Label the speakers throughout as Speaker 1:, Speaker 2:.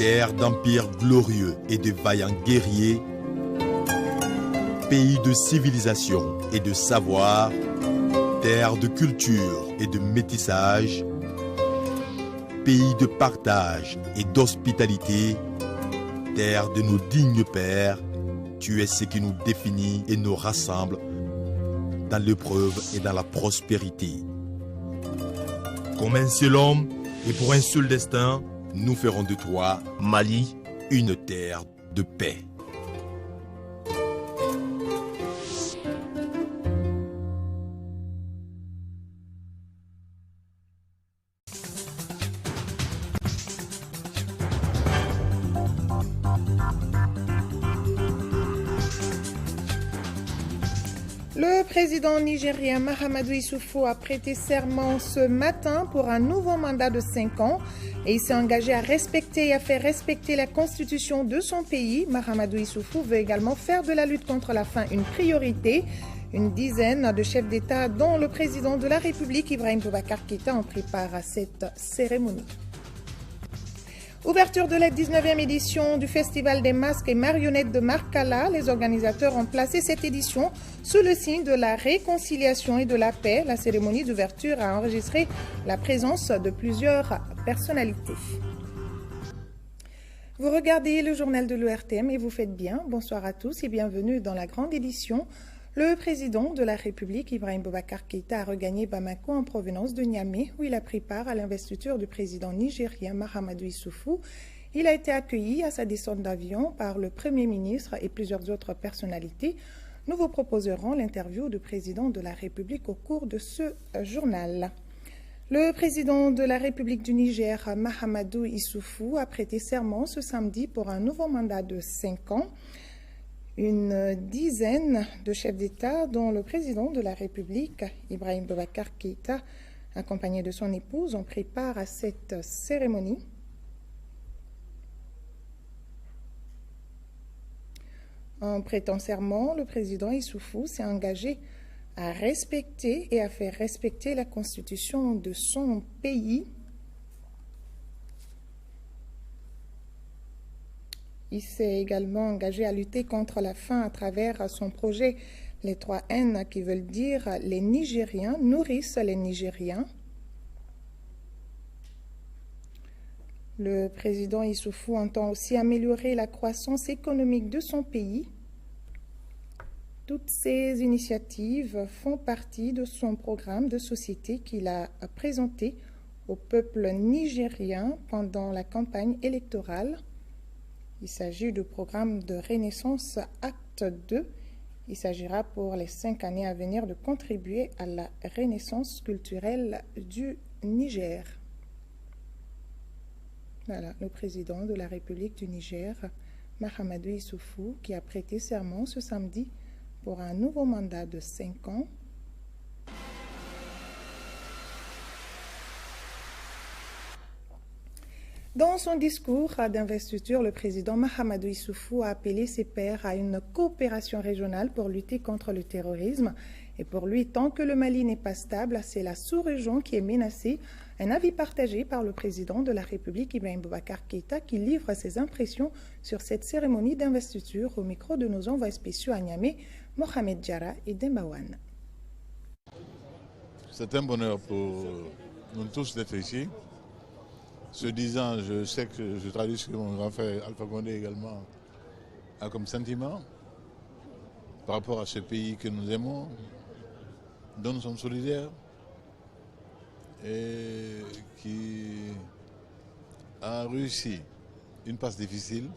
Speaker 1: Terre d'empires glorieux et de vaillants guerriers, pays de civilisation et de savoir, terre de culture et de métissage, pays de partage et d'hospitalité, terre de nos dignes pères, tu es ce qui nous définit et nous rassemble dans l'épreuve et dans la prospérité. Comme un seul homme et pour un seul destin, nous ferons de toi, Mali, une terre de paix.
Speaker 2: Le président nigérien Mahamadou Issoufou a prêté serment ce matin pour un nouveau mandat de 5 ans et il s'est engagé à respecter et à faire respecter la constitution de son pays. Mahamadou Issoufou veut également faire de la lutte contre la faim une priorité. Une dizaine de chefs d'État, dont le président de la République, Ibrahim Boubacar Keïta, ont pris part à cette cérémonie. Ouverture de la 19e édition du Festival des masques et marionnettes de Markala. Les organisateurs ont placé cette édition sous le signe de la réconciliation et de la paix. La cérémonie d'ouverture a enregistré la présence de plusieurs personnalités. Vous regardez le journal de l'ORTM et vous faites bien. Bonsoir à tous et bienvenue dans la grande édition. Le président de la République, Ibrahim Boubacar Keïta, a regagné Bamako en provenance de Niamey, où il a pris part à l'investiture du président nigérien Mahamadou Issoufou. Il a été accueilli à sa descente d'avion par le Premier ministre et plusieurs autres personnalités. Nous vous proposerons l'interview du président de la République au cours de ce journal. Le président de la République du Niger, Mahamadou Issoufou, a prêté serment ce samedi pour un nouveau mandat de 5 ans. Une dizaine de chefs d'État, dont le président de la République, Ibrahim Boubacar Keïta, accompagné de son épouse, ont pris part à cette cérémonie. En prêtant serment, le président Issoufou s'est engagé à respecter et à faire respecter la constitution de son pays. Il s'est également engagé à lutter contre la faim à travers son projet Les 3 N, qui veulent dire les Nigériens nourrissent les Nigériens. Le président Issoufou entend aussi améliorer la croissance économique de son pays. Toutes ces initiatives font partie de son programme de société qu'il a présenté au peuple nigérien pendant la campagne électorale. Il s'agit du programme de Renaissance Acte 2. Il s'agira pour les 5 années à venir de contribuer à la renaissance culturelle du Niger. Voilà, le président de la République du Niger, Mahamadou Issoufou, qui a prêté serment ce samedi pour un nouveau mandat de 5 ans. Dans son discours d'investiture, le président Mahamadou Issoufou a appelé ses pairs à une coopération régionale pour lutter contre le terrorisme. Et pour lui, tant que le Mali n'est pas stable, c'est la sous-région qui est menacée. Un avis partagé par le président de la République, Ibrahim Boubacar Keïta, qui livre ses impressions sur cette cérémonie d'investiture au micro de nos envoyés spéciaux à Niamey, Mohamed Diarra et Dembawan.
Speaker 3: C'est un bonheur pour nous tous d'être ici. Ce disant, je sais que je traduis ce que mon grand frère Alpha Condé également a comme sentiment par rapport à ce pays que nous aimons, dont nous sommes solidaires et qui a réussi une passe difficile.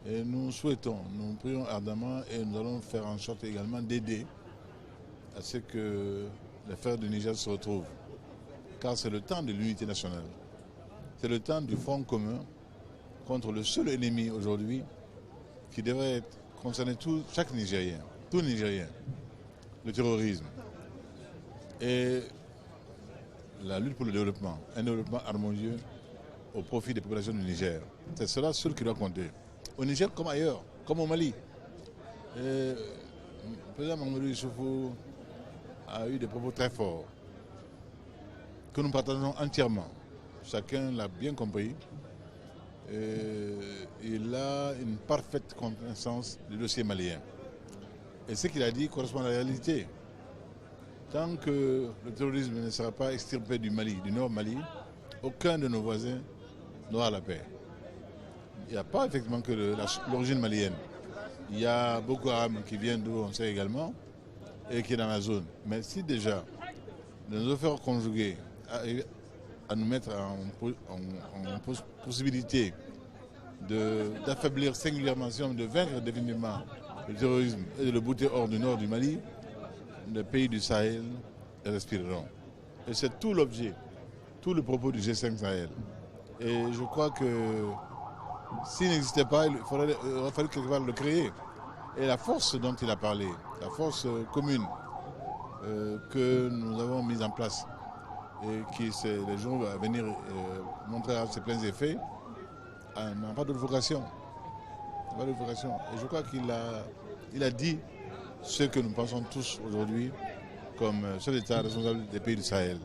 Speaker 3: Et nous souhaitons, nous prions ardemment et nous allons faire en sorte également d'aider à ce que les frères du Niger se retrouvent. Car c'est le temps de l'unité nationale. C'est le temps du front commun contre le seul ennemi aujourd'hui qui devrait concerner chaque Nigérien, tout Nigérien, le terrorisme et la lutte pour le développement, un développement harmonieux au profit des populations du Niger. C'est cela seul qui doit compter. Au Niger comme ailleurs, comme au Mali. Le président Mahamadou Issoufou a eu des propos très forts que nous partageons entièrement. Chacun l'a bien compris. il a une parfaite connaissance du dossier malien. Et ce qu'il a dit correspond à la réalité. Tant que le terrorisme ne sera pas extirpé du Mali, du Nord Mali, aucun de nos voisins n'aura la paix. Il n'y a pas effectivement que l'origine malienne. Il y a Boko Haram qui vient d'où on sait également et qui est dans la zone. Mais si déjà nos efforts conjugués à nous mettre en possibilité d'affaiblir singulièrement, si on de vaincre définitivement le terrorisme et de le bouter hors du nord du Mali, les pays du Sahel respireront. Et c'est tout l'objet, tout le propos du G5 Sahel. Et je crois que s'il n'existait pas, il aurait fallu quelque part le créer. Et la force dont il a parlé, la force commune que nous avons mise en place et qui, les jours à venir, montrera ses pleins effets, n'a pas d'autre vocation. Et je crois qu'il a dit ce que nous pensons tous aujourd'hui comme chef d'État responsable des pays du Sahel.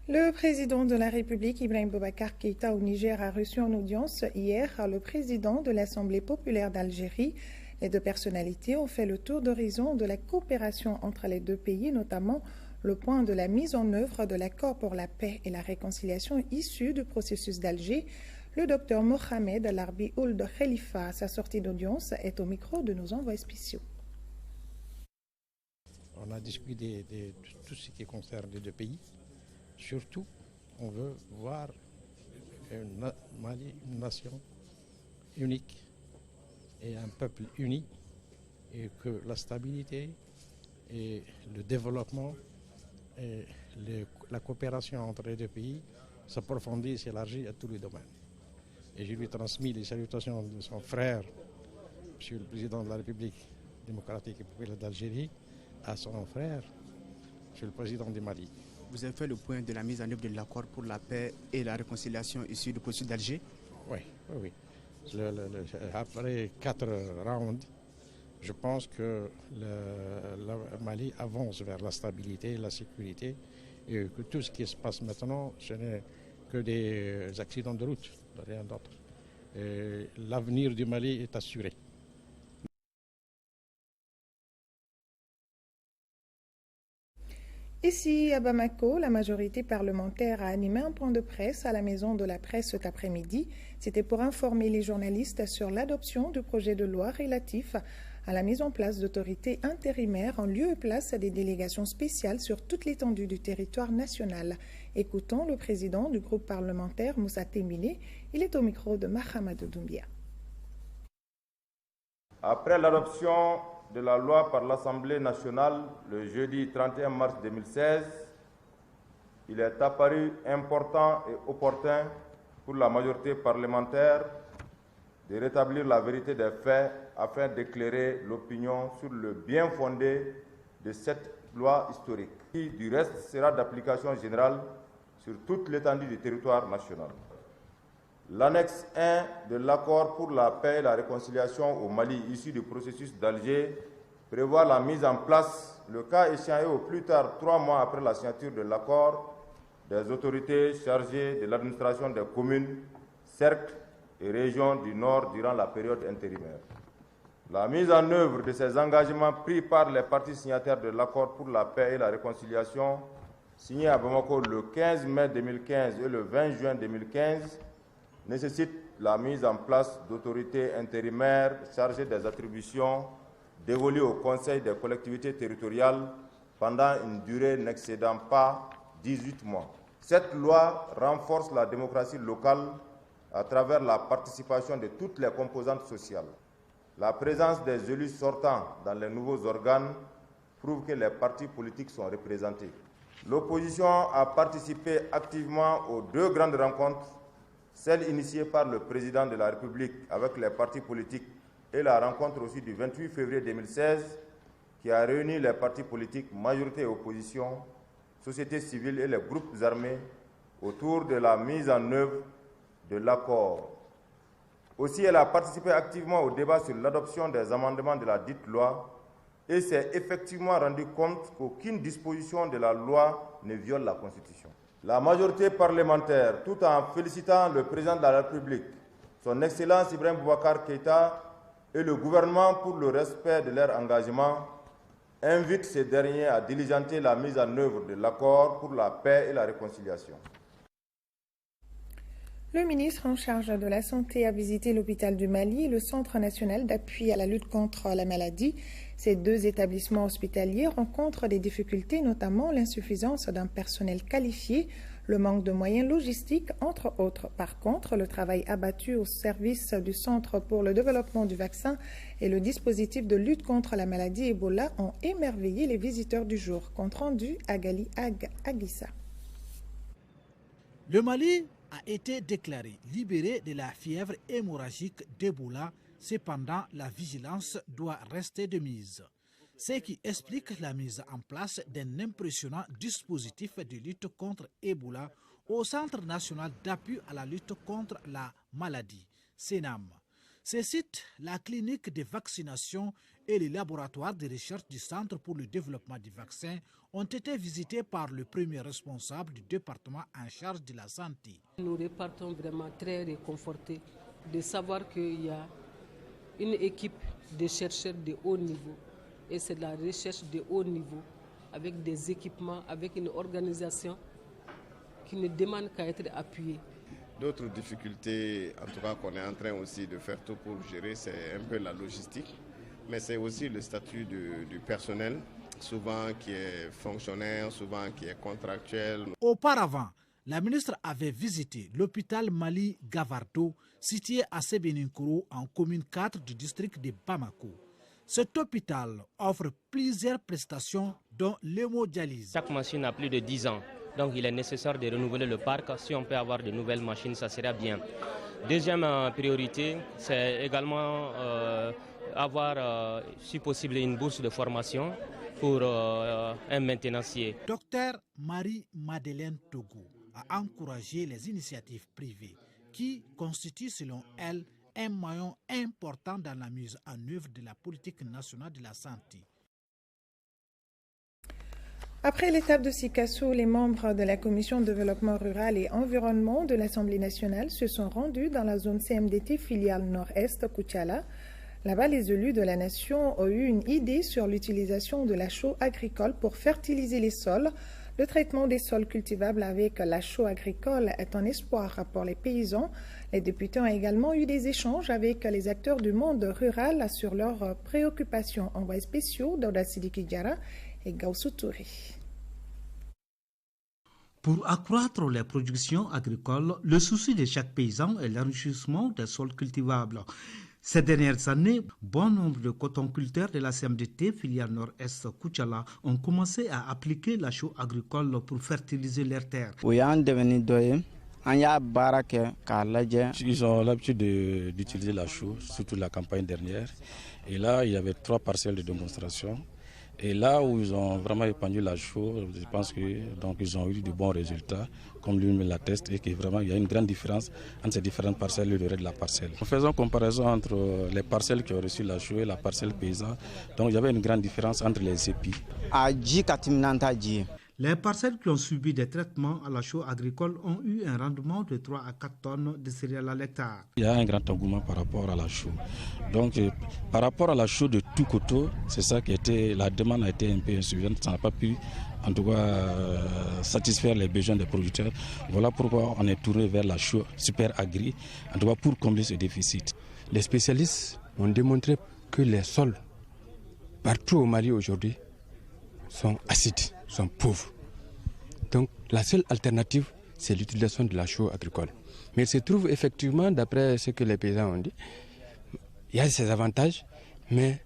Speaker 2: Le président de la République, Ibrahim Boubacar Keïta, au Niger, a reçu en audience hier le président de l'Assemblée populaire d'Algérie. Les deux personnalités ont fait le tour d'horizon de la coopération entre les deux pays, notamment le point de la mise en œuvre de l'accord pour la paix et la réconciliation issu du processus d'Alger. Le docteur Mohamed Larbi Ould Khalifa, à sa sortie d'audience, est au micro de nos envoyés spéciaux.
Speaker 4: On a discuté de tout ce qui concerne les deux pays. Surtout, on veut voir une nation unique et un peuple uni, et que la stabilité et le développement et la coopération entre les deux pays s'approfondit et s'élargit à tous les domaines. Et je lui ai transmis les salutations de son frère, Monsieur le Président de la République démocratique et populaire d'Algérie, à son frère, Monsieur le Président du Mali.
Speaker 5: Vous avez fait le point de la mise en œuvre de l'accord pour la paix et la réconciliation issu du processus d'Alger?
Speaker 4: Oui. Après 4 rounds, je pense que le Mali avance vers la stabilité, la sécurité, et que tout ce qui se passe maintenant, ce n'est que des accidents de route, rien d'autre. L'avenir du Mali est assuré.
Speaker 2: Ici, à Bamako, la majorité parlementaire a animé un point de presse à la Maison de la Presse cet après-midi. C'était pour informer les journalistes sur l'adoption du projet de loi relatif à la mise en place d'autorités intérimaires en lieu et place des délégations spéciales sur toute l'étendue du territoire national. Écoutons le président du groupe parlementaire, Moussa Temile. Il est au micro de Mahamadou Doumbia.
Speaker 6: Après l'adoption de la loi par l'Assemblée nationale le jeudi 31 mars 2016, il est apparu important et opportun pour la majorité parlementaire de rétablir la vérité des faits afin d'éclairer l'opinion sur le bien fondé de cette loi historique, qui du reste sera d'application générale sur toute l'étendue du territoire national. L'annexe 1 de l'accord pour la paix et la réconciliation au Mali, issu du processus d'Alger, prévoit la mise en place, le cas échéant et au plus tard 3 mois après la signature de l'accord, des autorités chargées de l'administration des communes, cercles et régions du Nord durant la période intérimaire. La mise en œuvre de ces engagements pris par les parties signataires de l'accord pour la paix et la réconciliation, signé à Bamako le 15 mai 2015 et le 20 juin 2015, nécessite la mise en place d'autorités intérimaires chargées des attributions dévolues au Conseil des collectivités territoriales pendant une durée n'excédant pas 18 mois. Cette loi renforce la démocratie locale à travers la participation de toutes les composantes sociales. La présence des élus sortants dans les nouveaux organes prouve que les partis politiques sont représentés. L'opposition a participé activement aux 2 grandes rencontres, celle initiée par le président de la République avec les partis politiques et la rencontre aussi du 28 février 2016 qui a réuni les partis politiques, majorité et opposition, société civile et les groupes armés autour de la mise en œuvre de l'accord. Aussi, elle a participé activement au débat sur l'adoption des amendements de la dite loi et s'est effectivement rendu compte qu'aucune disposition de la loi ne viole la Constitution. La majorité parlementaire, tout en félicitant le président de la République, son Excellence Ibrahim Boubacar Keïta et le gouvernement pour le respect de leur engagement, invite ces derniers à diligenter la mise en œuvre de l'accord pour la paix et la réconciliation.
Speaker 2: Le ministre en charge de la Santé a visité l'hôpital du Mali et le Centre national d'appui à la lutte contre la maladie. Ces deux établissements hospitaliers rencontrent des difficultés, notamment l'insuffisance d'un personnel qualifié, le manque de moyens logistiques, entre autres. Par contre, le travail abattu au service du Centre pour le développement du vaccin et le dispositif de lutte contre la maladie Ebola ont émerveillé les visiteurs du jour. Compte rendu Agali Aguissa.
Speaker 7: Le Mali a été déclaré libéré de la fièvre hémorragique d'Ebola. Cependant, la vigilance doit rester de mise. Ce qui explique la mise en place d'un impressionnant dispositif de lutte contre Ebola au Centre national d'appui à la lutte contre la maladie, CNAM. Ce site, la clinique de vaccination et les laboratoires de recherche du Centre pour le développement du vaccin ont été visités par le premier responsable du département en charge de la santé.
Speaker 8: Nous repartons vraiment très réconfortés de savoir qu'il y a une équipe de chercheurs de haut niveau. Et c'est de la recherche de haut niveau, avec des équipements, avec une organisation qui ne demande qu'à être appuyée.
Speaker 9: D'autres difficultés, en tout cas qu'on est en train aussi de faire tout pour gérer, c'est un peu la logistique, mais c'est aussi le statut du personnel, souvent qui est fonctionnaire, souvent qui est contractuel.
Speaker 7: Auparavant, la ministre avait visité l'hôpital Mali Gavardo, situé à Sebeninkoro, en commune 4 du district de Bamako. Cet hôpital offre plusieurs prestations, dont l'hémodialyse.
Speaker 10: Chaque machine a plus de 10 ans, donc il est nécessaire de renouveler le parc. Si on peut avoir de nouvelles machines, ça serait bien. Deuxième priorité, c'est également avoir, si possible, une bourse de formation pour un maintenancier.
Speaker 7: Docteur Marie-Madeleine Togo a encouragé les initiatives privées qui constituent, selon elle, un maillon important dans la mise en œuvre de la politique nationale de la santé.
Speaker 2: Après l'étape de Sikasso, les membres de la Commission de développement rural et environnement de l'Assemblée nationale se sont rendus dans la zone CMDT filiale nord-est Koutiala. Là-bas, les élus de la nation ont eu une idée sur l'utilisation de la chaux agricole pour fertiliser les sols. Le traitement des sols cultivables avec la chaux agricole est un espoir pour les paysans. Les députés ont également eu des échanges avec les acteurs du monde rural sur leurs préoccupations. Envoyés spéciaux Dauda Sidiki Diara et Gaussou Touré.
Speaker 11: Pour accroître les productions agricoles, le souci de chaque paysan est l'enrichissement des sols cultivables. Ces dernières années, bon nombre de cotonculteurs de la CMDT, filiale nord-est Koutiala, ont commencé à appliquer la chaux agricole pour fertiliser leurs terres.
Speaker 12: Ils ont l'habitude d'utiliser la chaux, surtout la campagne dernière. Et là, il y avait 3 parcelles de démonstration. Et là où ils ont vraiment épandu la chaux, je pense qu'ils ont eu de bons résultats, comme lui me l'atteste, et qu'il y a une grande différence entre ces différentes parcelles et le reste de la parcelle. En faisant comparaison entre les parcelles qui ont reçu la chaux et la parcelle paysan, donc il y avait une grande différence entre les épis.
Speaker 11: Les parcelles qui ont subi des traitements à la chaux agricole ont eu un rendement de 3 à 4 tonnes de céréales à l'hectare.
Speaker 12: Il y a un grand engouement par rapport à la chaux. Donc, par rapport à la chaux de tout coteau, c'est ça qui était, la demande a été un peu insuffisante. Ça n'a pas pu, en tout cas, satisfaire les besoins des producteurs. Voilà pourquoi on est tourné vers la chaux super agri, en tout cas pour combler ce déficit.
Speaker 13: Les spécialistes ont démontré que les sols partout au Mali aujourd'hui sont acides, sont pauvres. Donc la seule alternative, c'est l'utilisation de la chaux agricole. Mais il se trouve effectivement, d'après ce que les paysans ont dit, il y a ses avantages, mais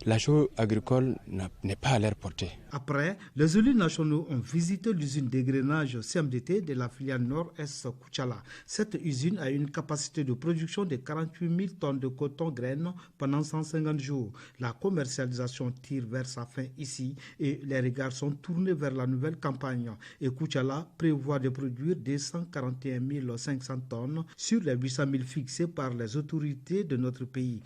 Speaker 13: la chaux agricole n'est pas à leur portée.
Speaker 11: Après, les élus nationaux ont visité l'usine d'égrenage CMDT de la filiale nord-est Koutiala. Cette usine a une capacité de production de 48 000 tonnes de coton graines pendant 150 jours. La commercialisation tire vers sa fin ici et les regards sont tournés vers la nouvelle campagne. Et Koutiala prévoit de produire 241 500 tonnes sur les 800 000 fixés par les autorités de notre pays.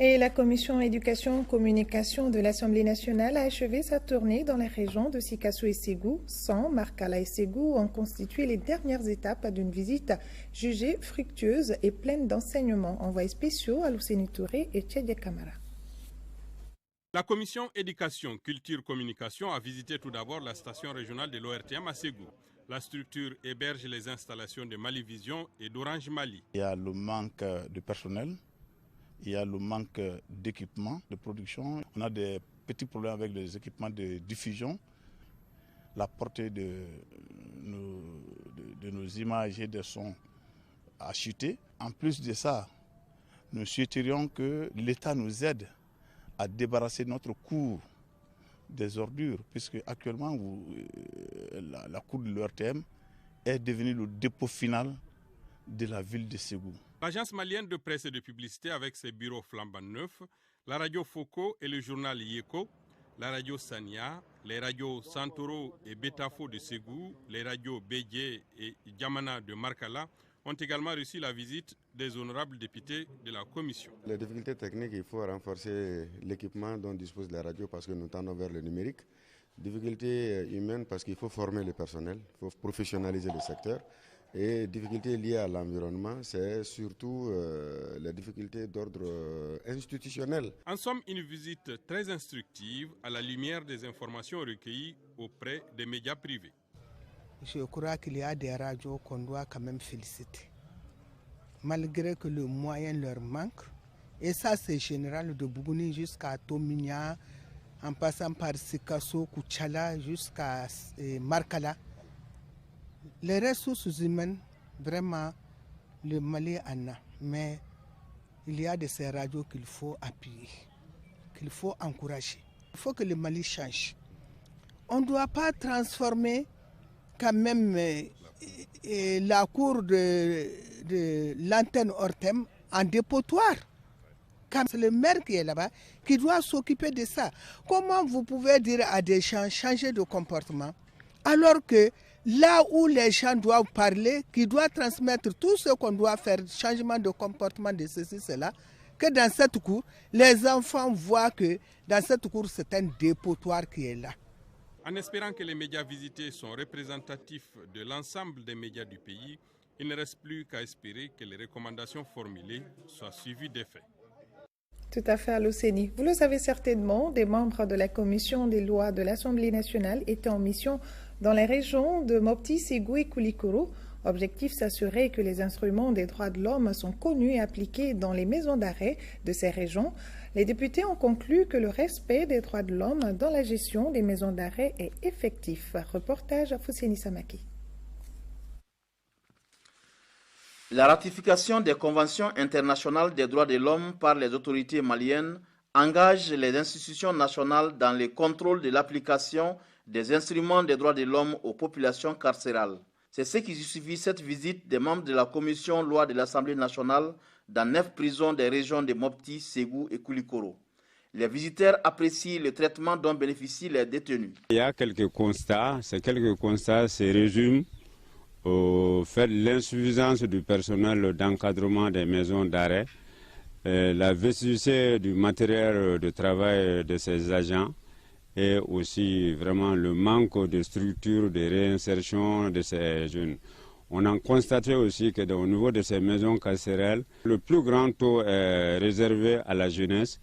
Speaker 2: Et la commission éducation-communication de l'Assemblée nationale a achevé sa tournée dans les régions de Sikasso et Ségou. San, Markala et Ségou ont constitué les dernières étapes d'une visite jugée fructueuse et pleine d'enseignements. Envoyés spéciaux à Luceni Touré et Tchèdia Kamara.
Speaker 14: La commission éducation, culture, communication a visité tout d'abord la station régionale de l'ORTM à Ségou. La structure héberge les installations de Mali Vision et d'Orange Mali.
Speaker 15: Il y a le manque de personnel. Il y a le manque d'équipements de production. On a des petits problèmes avec les équipements de diffusion. La portée de nos images et de sons a chuté. En plus de ça, nous souhaiterions que l'État nous aide à débarrasser notre cour des ordures, puisque actuellement la cour de l'ORTM est devenue le dépôt final de la ville de Ségou.
Speaker 14: L'agence malienne de presse et de publicité avec ses bureaux flambant neufs, la radio Foko et le journal Yeko, la radio Sania, les radios Santoro et Betafo de Ségou, les radios Bédié et Djamana de Markala ont également reçu la visite des honorables députés de la commission.
Speaker 16: Les difficultés techniques, il faut renforcer l'équipement dont dispose la radio parce que nous tendons vers le numérique. Difficultés humaines parce qu'il faut former le personnel, il faut professionnaliser le secteur. Et difficultés liées à l'environnement, c'est surtout les difficultés d'ordre institutionnel.
Speaker 14: En somme, une visite très instructive à la lumière des informations recueillies auprès des médias privés.
Speaker 17: Je crois qu'il y a des radios qu'on doit quand même féliciter. Malgré que le moyen leur manque, et ça c'est général de Bougouni jusqu'à Tominia, en passant par Sikasso, Kuchala jusqu'à Markala. Les ressources humaines, vraiment, le Mali en a. Mais il y a de ces radios qu'il faut appuyer, qu'il faut encourager. Il faut que le Mali change. On ne doit pas transformer quand même la cour de l'antenne ORTM en dépotoir. C'est le maire qui est là-bas qui doit s'occuper de ça. Comment vous pouvez dire à des gens changer de comportement alors que là où les gens doivent parler, qui doivent transmettre tout ce qu'on doit faire, changement de comportement de ceci, cela, que dans cette cour, les enfants voient que dans cette cour, c'est un dépotoir qui est là.
Speaker 14: En espérant que les médias visités sont représentatifs de l'ensemble des médias du pays, il ne reste plus qu'à espérer que les recommandations formulées soient suivies d'effets.
Speaker 2: Tout à fait, Luceni. Vous le savez certainement, des membres de la commission des lois de l'Assemblée nationale étaient en mission dans les régions de Mopti, Ségou et Koulikoro. Objectif s'assurer que les instruments des droits de l'homme sont connus et appliqués dans les maisons d'arrêt de ces régions. Les députés ont conclu que le respect des droits de l'homme dans la gestion des maisons d'arrêt est effectif. Reportage à Fousseni Samaki.
Speaker 18: La ratification des conventions internationales des droits de l'homme par les autorités maliennes engage les institutions nationales dans le contrôle de l'application des instruments des droits de l'homme aux populations carcérales. C'est ce qui justifie cette visite des membres de la commission loi de l'Assemblée nationale dans 9 prisons des régions de Mopti, Ségou et Koulikoro. Les visiteurs apprécient le traitement dont bénéficient les détenus.
Speaker 19: Il y a quelques constats. Ces quelques constats se résument au fait de l'insuffisance du personnel d'encadrement des maisons d'arrêt, la vétusté du matériel de travail de ces agents et aussi vraiment le manque de structure de réinsertion de ces jeunes. On a constaté aussi que au niveau de ces maisons carcérales, le plus grand taux est réservé à la jeunesse.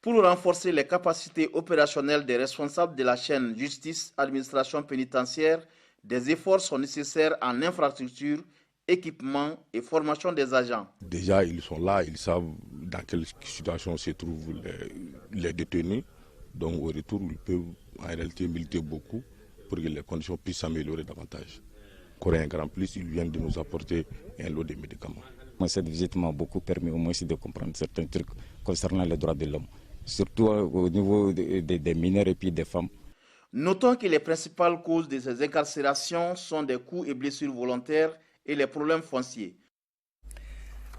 Speaker 18: Pour renforcer les capacités opérationnelles des responsables de la chaîne justice-administration pénitentiaire, des efforts sont nécessaires en infrastructure, équipement et formation des agents.
Speaker 20: Déjà, ils sont là, ils savent dans quelle situation se trouvent les détenus. Donc au retour, ils peuvent en réalité militer beaucoup pour que les conditions puissent s'améliorer davantage. Encore un grand plus, ils viennent de nous apporter un lot de médicaments.
Speaker 21: Moi, cette visite m'a beaucoup permis au moins de comprendre certains trucs concernant les droits de l'homme, surtout au niveau des mineurs et puis des femmes.
Speaker 18: Notons que les principales causes de ces incarcérations sont des coups et blessures volontaires et les problèmes fonciers.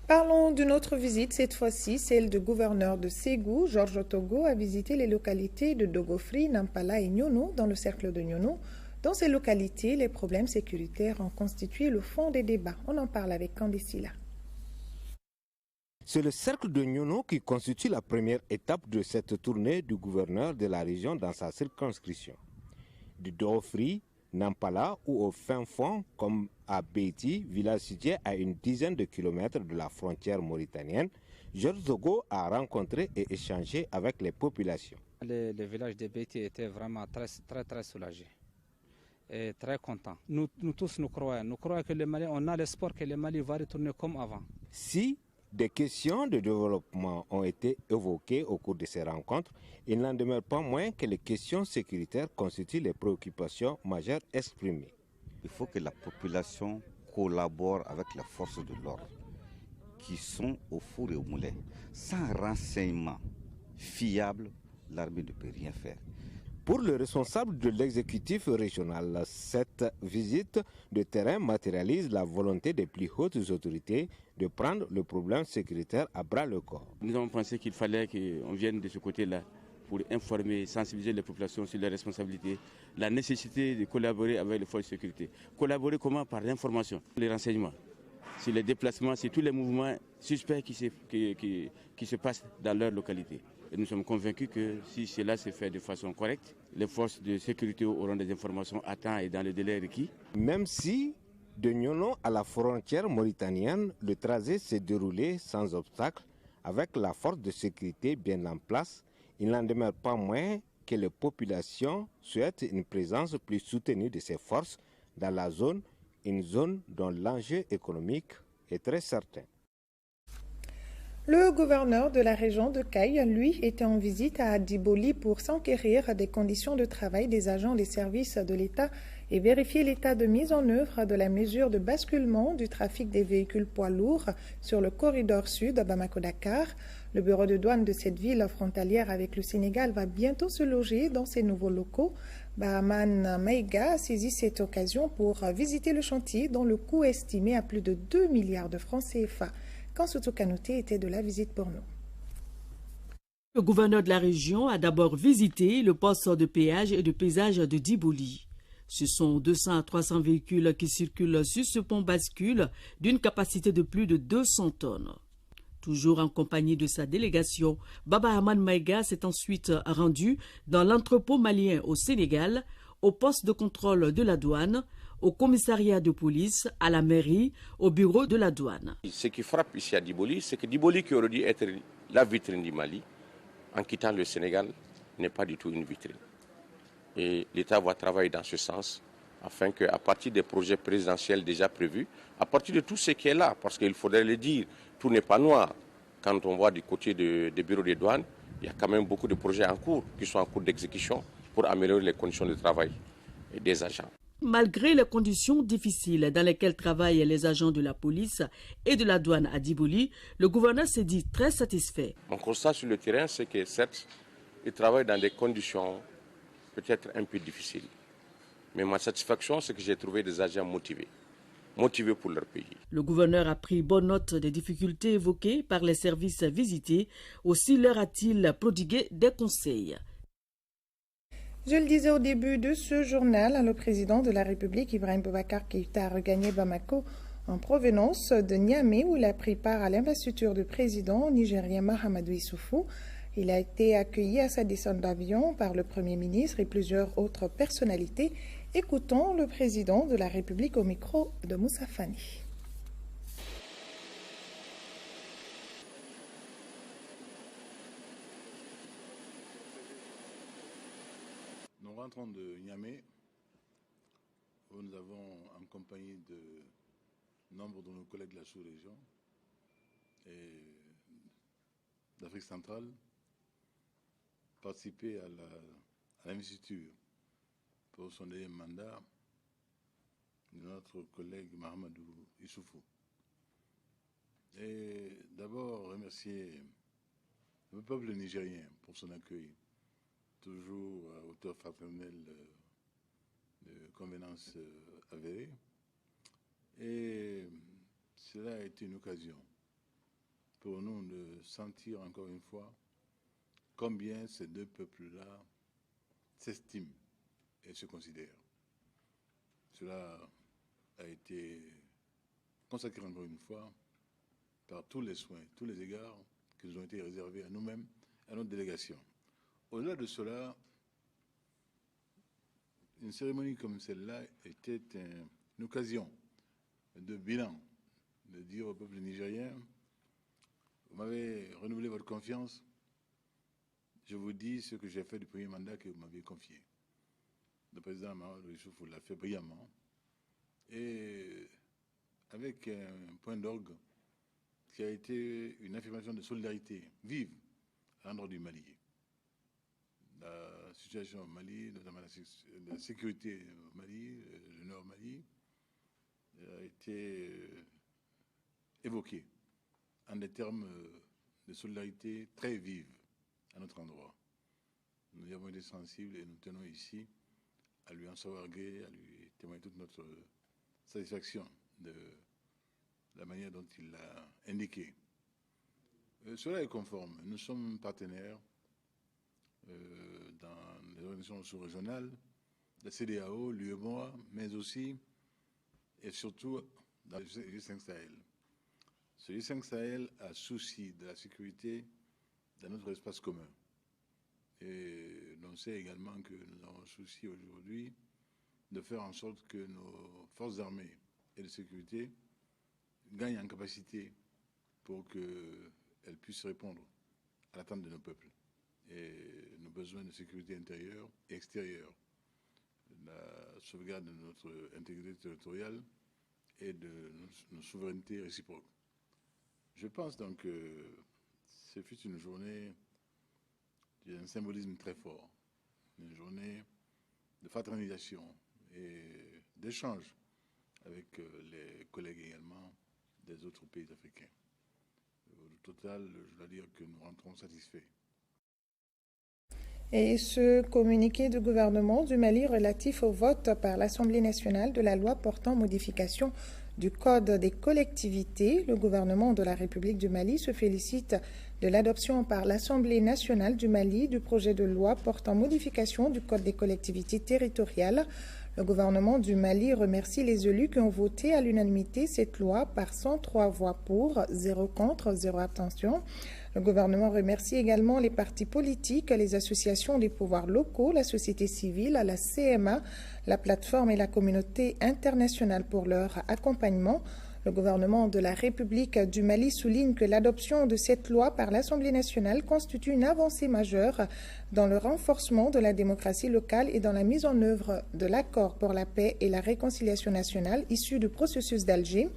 Speaker 2: Parlons d'une autre visite, cette fois-ci celle du gouverneur de Ségou. Georges Togo a visité les localités de Dogofri, Nampala et Nyono dans le cercle de Nyono. Dans ces localités, les problèmes sécuritaires ont constitué le fond des débats. On en parle avec Candicila.
Speaker 1: C'est le cercle de Nyono qui constitue la première étape de cette tournée du gouverneur de la région dans sa circonscription. Du Dorofri, Nampala ou au fin fond, comme à Beiti, village situé à une dizaine de kilomètres de la frontière mauritanienne, Georges Zogo a rencontré et échangé avec les populations.
Speaker 22: Le village de Beiti était vraiment très soulagé et très content. Nous tous nous croyons que le Mali, on a l'espoir que le Mali va retourner comme avant.
Speaker 1: Si des questions de développement ont été évoquées au cours de ces rencontres, il n'en demeure pas moins que les questions sécuritaires constituent les préoccupations majeures exprimées.
Speaker 23: Il faut que la population collabore avec les forces de l'ordre qui sont au four et au moulin. Sans renseignement fiable, l'armée ne peut rien faire.
Speaker 1: Pour le responsable de l'exécutif régional, cette visite de terrain matérialise la volonté des plus hautes autorités de prendre le problème sécuritaire à bras le corps.
Speaker 24: Nous avons pensé qu'il fallait qu'on vienne de ce côté-là pour informer, sensibiliser les populations sur leurs responsabilités, la nécessité de collaborer avec les forces de sécurité. Collaborer comment? Par l'information, les renseignements, sur les déplacements, sur tous les mouvements suspects qui se passent dans leur localité. Et nous sommes convaincus que si cela se fait de façon correcte, les forces de sécurité auront des informations à temps et dans le délai requis.
Speaker 1: Même si de Nyono à la frontière mauritanienne, le tracé s'est déroulé sans obstacle, avec la force de sécurité bien en place, il n'en demeure pas moins que les populations souhaitent une présence plus soutenue de ces forces dans la zone, une zone dont l'enjeu économique est très certain. Le gouverneur de la région de Caille, lui, était en visite à Diboli pour s'enquérir des conditions de travail des agents des services de l'État et vérifier l'état de mise en œuvre de la mesure de basculement du trafic des véhicules poids lourds sur le corridor sud à Bamako-Dakar. Le bureau de douane de cette ville frontalière avec le Sénégal va bientôt se loger dans ses nouveaux locaux. Bahaman Maïga a saisi cette occasion pour visiter le chantier dont le coût est estimé à plus de 2 milliards de francs CFA. Kansuto Kanouté était de la visite pour nous.
Speaker 25: Le gouverneur de la région a d'abord visité le poste de péage et de paysage de Diboli. Ce sont 200 à 300 véhicules qui circulent sur ce pont bascule d'une capacité de plus de 200 tonnes. Toujours en compagnie de sa délégation, Baba Haman Maïga s'est ensuite rendu dans l'entrepôt malien au Sénégal, au poste de contrôle de la douane, au commissariat de police, à la mairie, au bureau de la douane.
Speaker 26: Ce qui frappe ici à Diboli, c'est que Diboli, qui aurait dû être la vitrine du Mali, en quittant le Sénégal, n'est pas du tout une vitrine. Et l'État va travailler dans ce sens, afin qu'à partir des projets présidentiels déjà prévus, à partir de tout ce qui est là, parce qu'il faudrait le dire, tout n'est pas noir. Quand on voit du côté des bureaux des douanes, il y a quand même beaucoup de projets en cours, qui sont en cours d'exécution, pour améliorer les conditions de travail des agents.
Speaker 25: Malgré les conditions difficiles dans lesquelles travaillent les agents de la police et de la douane à Diboli, le gouverneur s'est dit très satisfait.
Speaker 26: Mon constat sur le terrain, c'est que certes, ils travaillent dans des conditions peut-être un peu difficiles. Mais ma satisfaction, c'est que j'ai trouvé des agents motivés pour leur pays.
Speaker 25: Le gouverneur a pris bonne note des difficultés évoquées par les services visités. Aussi leur a-t-il prodigué des conseils.
Speaker 2: Je le disais au début de ce journal, le président de la République, Ibrahim Boubacar Keïta, a regagné Bamako en provenance de Niamey, où il a pris part à l'investiture du président nigérien Mahamadou Issoufou. Il a été accueilli à sa descente d'avion par le Premier ministre et plusieurs autres personnalités. Écoutons le président de la République au micro de Moussa Fani.
Speaker 3: Nous rentrons de Niamey, où nous avons, en compagnie de nombre de nos collègues de la sous-région et d'Afrique centrale, participé à l'investiture pour son deuxième mandat de notre collègue Mahamadou Issoufou. Et d'abord remercier le peuple nigérien pour son accueil, toujours à hauteur fraternelle de convenance avérée. Et cela a été une occasion pour nous de sentir encore une fois combien ces deux peuples-là s'estiment et se considèrent. Cela a été consacré encore une fois par tous les soins, tous les égards qui nous ont été réservés à nous-mêmes, à notre délégation. Au-delà de cela, une cérémonie comme celle-là était une occasion de bilan, de dire au peuple nigérien, vous m'avez renouvelé votre confiance, je vous dis ce que j'ai fait du premier mandat que vous m'avez confié. Le président Mahamadou Issoufou l'a fait brillamment et avec un point d'orgue qui a été une affirmation de solidarité vive à l'endroit du Mali. La situation au Mali, notamment la sécurité au Mali, le nord Mali, a été évoquée en des termes de solidarité très vives à notre endroit. Nous y avons été sensibles et nous tenons ici à lui en savoir gré, à lui témoigner toute notre satisfaction de la manière dont il l'a indiqué. Cela est conforme. Nous sommes partenaires dans les organisations sous-régionales, la CEDEAO, l'UEMOA, mais aussi et surtout dans le G5 Sahel. Ce G5 Sahel a souci de la sécurité dans notre espace commun. Et l'on sait également que nous avons souci aujourd'hui de faire en sorte que nos forces armées et de sécurité gagnent en capacité pour qu'elles puissent répondre à l'attente de nos peuples et nos besoins de sécurité intérieure et extérieure, la sauvegarde de notre intégrité territoriale et de nos souverainetés réciproques. Je pense donc que ce fut une journée d'un symbolisme très fort, une journée de fraternisation et d'échange avec les collègues également des autres pays africains. Au total, je dois dire que nous rentrons satisfaits.
Speaker 1: Et ce communiqué du gouvernement du Mali relatif au vote par l'Assemblée nationale de la loi portant modification du Code des collectivités, le gouvernement de la République du Mali se félicite de l'adoption par l'Assemblée nationale du Mali du projet de loi portant modification du Code des collectivités territoriales. Le gouvernement du Mali remercie les élus qui ont voté à l'unanimité cette loi par 103 voix pour, 0 contre, 0 abstention. Le gouvernement remercie également les partis politiques, les associations des pouvoirs locaux, la société civile, la CMA, la plateforme et la communauté internationale pour leur accompagnement. Le gouvernement de la République du Mali souligne que l'adoption de cette loi par l'Assemblée nationale constitue une avancée majeure dans le renforcement de la démocratie locale et dans la mise en œuvre de l'accord pour la paix et la réconciliation nationale issu du processus d'Alger.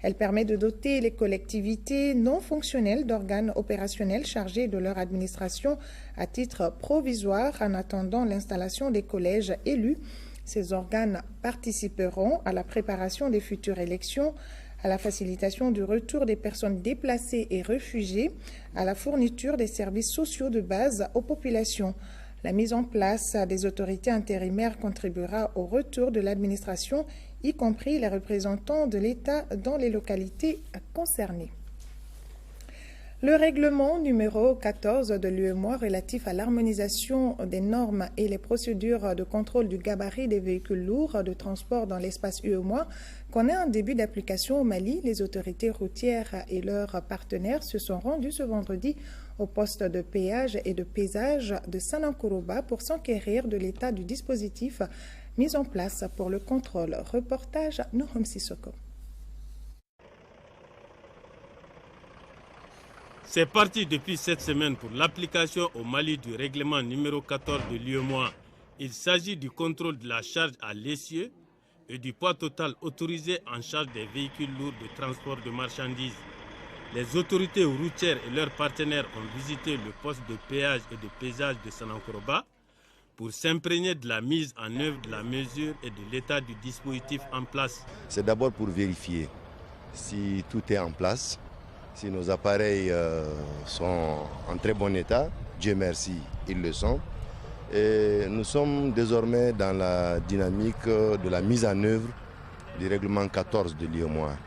Speaker 1: Elle permet de doter les collectivités non fonctionnelles d'organes opérationnels chargés de leur administration à titre provisoire en attendant l'installation des collèges élus. Ces organes participeront à la préparation des futures élections, à la facilitation du retour des personnes déplacées et réfugiées, à la fourniture des services sociaux de base aux populations. La mise en place des autorités intérimaires contribuera au retour de l'administration, y compris les représentants de l'État dans les localités concernées. Le règlement numéro 14 de l'UEMOA relatif à l'harmonisation des normes et les procédures de contrôle du gabarit des véhicules lourds de transport dans l'espace UEMOA connaît un début d'application au Mali. Les autorités routières et leurs partenaires se sont rendus ce vendredi au poste de péage et de pesage de Sanankourouba pour s'enquérir de l'état du dispositif mis en place pour le contrôle. Reportage Nohom Sissoko.
Speaker 4: C'est parti depuis cette semaine pour l'application au Mali du règlement numéro 14 de l'UEMOA. Il s'agit du contrôle de la charge à l'essieu et du poids total autorisé en charge des véhicules lourds de transport de marchandises. Les autorités routières et leurs partenaires ont visité le poste de péage et de pesage de Sanankourouba pour s'imprégner de la mise en œuvre de la mesure et de l'état du dispositif en place.
Speaker 5: C'est d'abord pour vérifier si tout est en place, si nos appareils sont en très bon état. Dieu merci, ils le sont. Et nous sommes désormais dans la dynamique de la mise en œuvre du règlement 14 de l'UEMOA.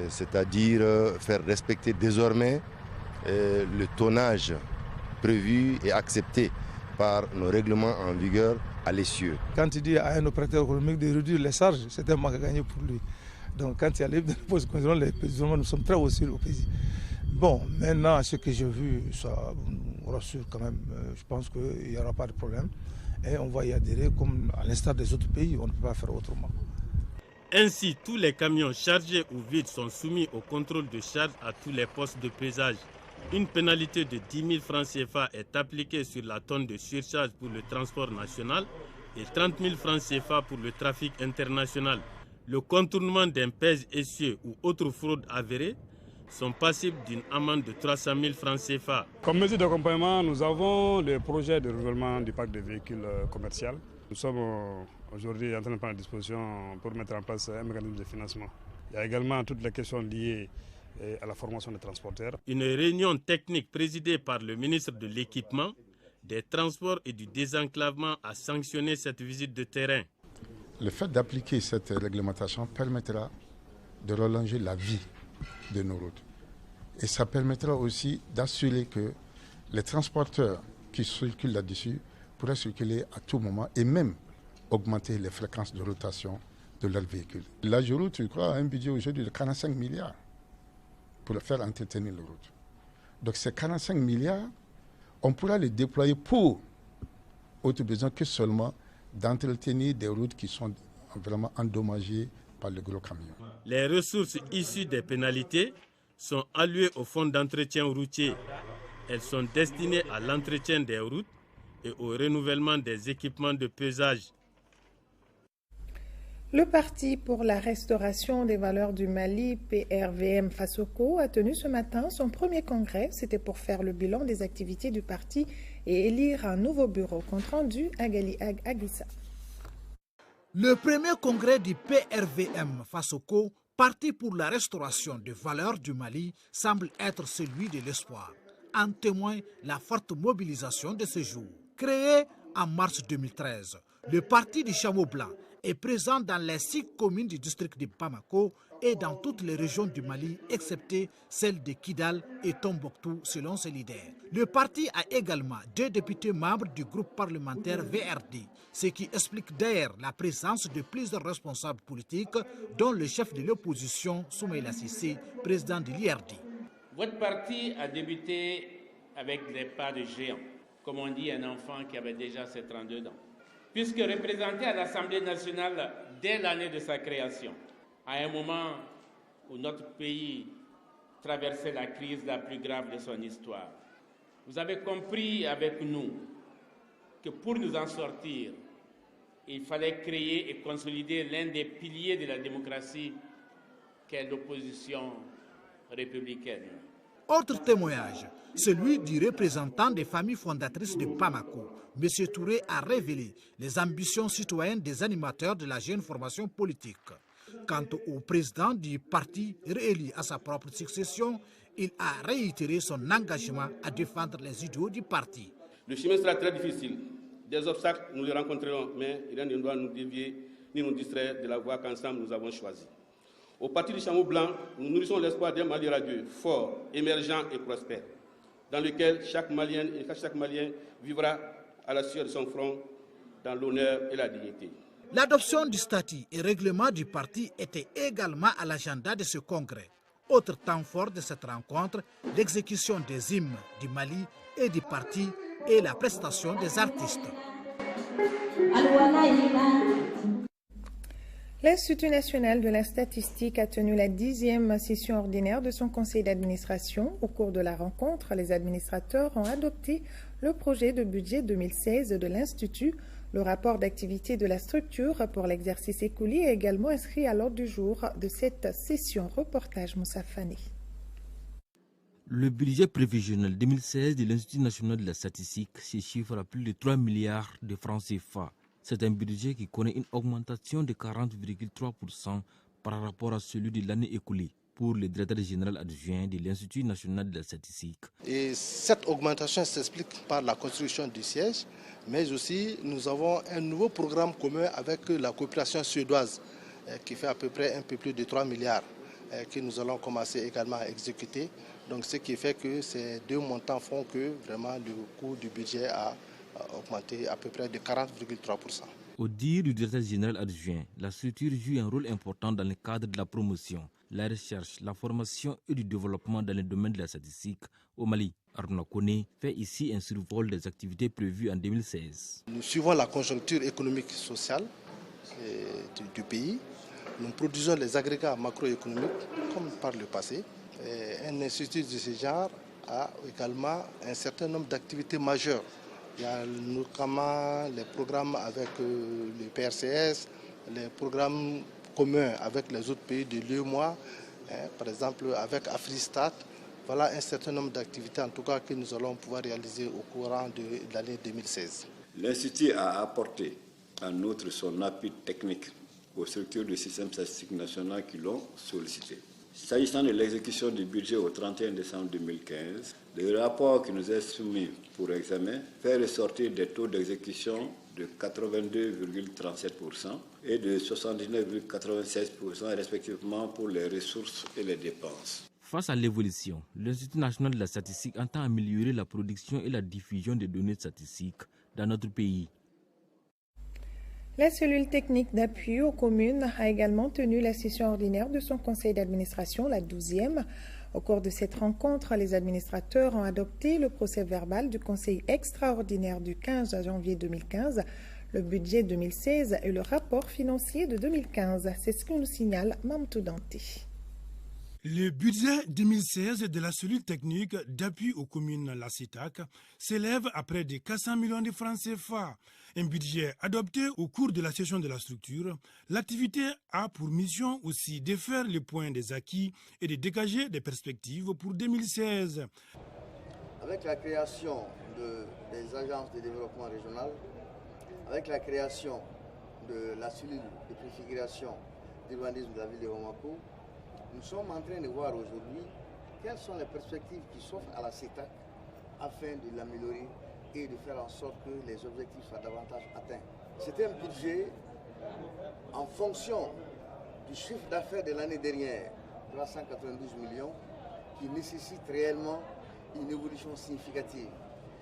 Speaker 5: C'est-à-dire faire respecter désormais le tonnage prévu et accepté par nos règlements en vigueur à l'essieu.
Speaker 6: Quand il dit à un opérateur économique de réduire les charges, c'est un manque à gagner pour lui. Donc quand il y a les postes de conditionnement, les positionnements, nous sommes très hostiles au pays. Bon, maintenant, ce que j'ai vu, ça me rassure quand même. Je pense qu'il n'y aura pas de problème. Et on va y adhérer comme à l'instar des autres pays, on ne peut pas faire autrement.
Speaker 4: Ainsi, tous les camions chargés ou vides sont soumis au contrôle de charge à tous les postes de pesage. Une pénalité de 10 000 francs CFA est appliquée sur la tonne de surcharge pour le transport national et 30 000 francs CFA pour le trafic international. Le contournement d'un pèse-essieu ou autre fraude avérée sont passibles d'une amende de 300 000 francs CFA.
Speaker 7: Comme mesure d'accompagnement, nous avons le projet de renouvellement du parc de véhicules commerciaux. Nous sommes aujourd'hui en train de prendre la disposition pour mettre en place un mécanisme de financement. Il y a également toutes les questions liées à la formation des transporteurs.
Speaker 4: Une réunion technique présidée par le ministre de l'Équipement, des Transports et du Désenclavement a sanctionné cette visite de terrain.
Speaker 8: Le fait d'appliquer cette réglementation permettra de rallonger la vie de nos routes. Et ça permettra aussi d'assurer que les transporteurs qui circulent là-dessus pourraient circuler à tout moment et même augmenter les fréquences de rotation de leurs véhicules. La Géroute, je crois, a un budget aujourd'hui de 45 milliards pour faire entretenir les routes. Donc ces 45 milliards, on pourra les déployer pour autre besoin que seulement d'entretenir des routes qui sont vraiment endommagées par le gros camion.
Speaker 4: Les ressources issues des pénalités sont allouées au fonds d'entretien routier. Elles sont destinées à l'entretien des routes et au renouvellement des équipements de pesage.
Speaker 1: Le Parti pour la restauration des valeurs du Mali, PRVM Fasoko, a tenu ce matin son premier congrès. C'était pour faire le bilan des activités du parti et élire un nouveau bureau. Compte rendu à Gali Aguissa.
Speaker 9: Le premier congrès du PRVM Fasoko, Parti pour la restauration des valeurs du Mali, semble être celui de l'espoir. En témoigne la forte mobilisation de ce jour. Créé en mars 2013, le Parti du Chameau Blanc est présent dans les 6 communes du district de Bamako et dans toutes les régions du Mali, excepté celles de Kidal et Tombouctou, selon ses leaders. Le parti a également 2 députés membres du groupe parlementaire VRD, ce qui explique d'ailleurs la présence de plusieurs responsables politiques, dont le chef de l'opposition, Soumaïla Cissé, président de l'IRD.
Speaker 10: Votre parti a débuté avec des pas de géant, comme on dit un enfant qui avait déjà ses 32 ans. Puisque représenté à l'Assemblée nationale dès l'année de sa création, à un moment où notre pays traversait la crise la plus grave de son histoire, vous avez compris avec nous que pour nous en sortir, il fallait créer et consolider l'un des piliers de la démocratie qu'est l'opposition républicaine.
Speaker 9: Autre témoignage, celui du représentant des familles fondatrices de Bamako. M. Touré a révélé les ambitions citoyennes des animateurs de la jeune formation politique. Quant au président du parti réélu à sa propre succession, il a réitéré son engagement à défendre les idéaux du parti.
Speaker 12: Le chemin sera très difficile. Des obstacles, nous les rencontrerons, mais rien ne doit nous dévier ni nous distraire de la voie qu'ensemble nous avons choisie. Au Parti du Chameau Blanc, nous nourrissons l'espoir d'un Mali radieux, fort, émergent et prospère, dans lequel chaque Malienne et chaque Malien vivra à la sueur de son front, dans l'honneur et la dignité.
Speaker 9: L'adoption du statut et règlement du parti était également à l'agenda de ce congrès. Autre temps fort de cette rencontre, l'exécution des hymnes du Mali et du parti et la prestation des artistes.
Speaker 1: L'Institut national de la statistique a tenu la 10e session ordinaire de son conseil d'administration. Au cours de la rencontre, les administrateurs ont adopté le projet de budget 2016 de l'Institut. Le rapport d'activité de la structure pour l'exercice écoulé est également inscrit à l'ordre du jour de cette session. Reportage Moussa Fani.
Speaker 27: Le budget prévisionnel 2016 de l'Institut national de la statistique se chiffre à plus de 3 milliards de francs CFA. C'est un budget qui connaît une augmentation de 40,3% par rapport à celui de l'année écoulée pour le directeur général adjoint de l'Institut national de la statistique.
Speaker 28: Et cette augmentation s'explique par la construction du siège, mais aussi nous avons un nouveau programme commun avec la coopération suédoise qui fait à peu près un peu plus de 3 milliards que nous allons commencer également à exécuter. Donc ce qui fait que ces 2 montants font que vraiment le coût du budget a augmenté à peu près de 40,3%.
Speaker 27: Au dire du directeur général adjoint, la structure joue un rôle important dans le cadre de la promotion, la recherche, la formation et du développement dans le domaine de la statistique au Mali. Arnaud Kone fait ici un survol des activités prévues en 2016.
Speaker 28: Nous suivons la conjoncture économique et sociale du pays. Nous produisons les agrégats macroéconomiques comme par le passé. Un institut de ce genre a également un certain nombre d'activités majeures. Il y a notamment les programmes avec le PRCS, les programmes communs avec les autres pays de l'UEMOA, par exemple avec Afristat. Voilà un certain nombre d'activités en tout cas que nous allons pouvoir réaliser au courant de l'année 2016.
Speaker 11: L'Institut a apporté en outre son appui technique aux structures du système statistique national qui l'ont sollicité. S'agissant de l'exécution du budget au 31 décembre 2015, le rapport qui nous est soumis pour examen fait ressortir des taux d'exécution de 82,37% et de 79,96% respectivement pour les ressources et les dépenses.
Speaker 27: Face à l'évolution, l'Institut national de la statistique entend améliorer la production et la diffusion des données statistiques dans notre pays.
Speaker 1: La cellule technique d'appui aux communes a également tenu la session ordinaire de son conseil d'administration, la 12e. Au cours de cette rencontre, les administrateurs ont adopté le procès-verbal du conseil extraordinaire du 15 janvier 2015, le budget 2016 et le rapport financier de 2015. C'est ce que nous signale Mamtou Dante.
Speaker 13: Le budget 2016 de la cellule technique d'appui aux communes, la CETAC, s'élève à près de 400 millions de francs CFA. Un budget adopté au cours de la session de la structure. L'activité a pour mission aussi de faire le point des acquis et de dégager des perspectives pour 2016.
Speaker 14: Avec la création des agences de développement régional, avec la création de la cellule de préfiguration d'urbanisme de la ville de Bamako, nous sommes en train de voir aujourd'hui quelles sont les perspectives qui s'offrent à la CETAC afin de l'améliorer et de faire en sorte que les objectifs soient davantage atteints. C'est un budget en fonction du chiffre d'affaires de l'année dernière, 392 millions, qui nécessite réellement une évolution significative.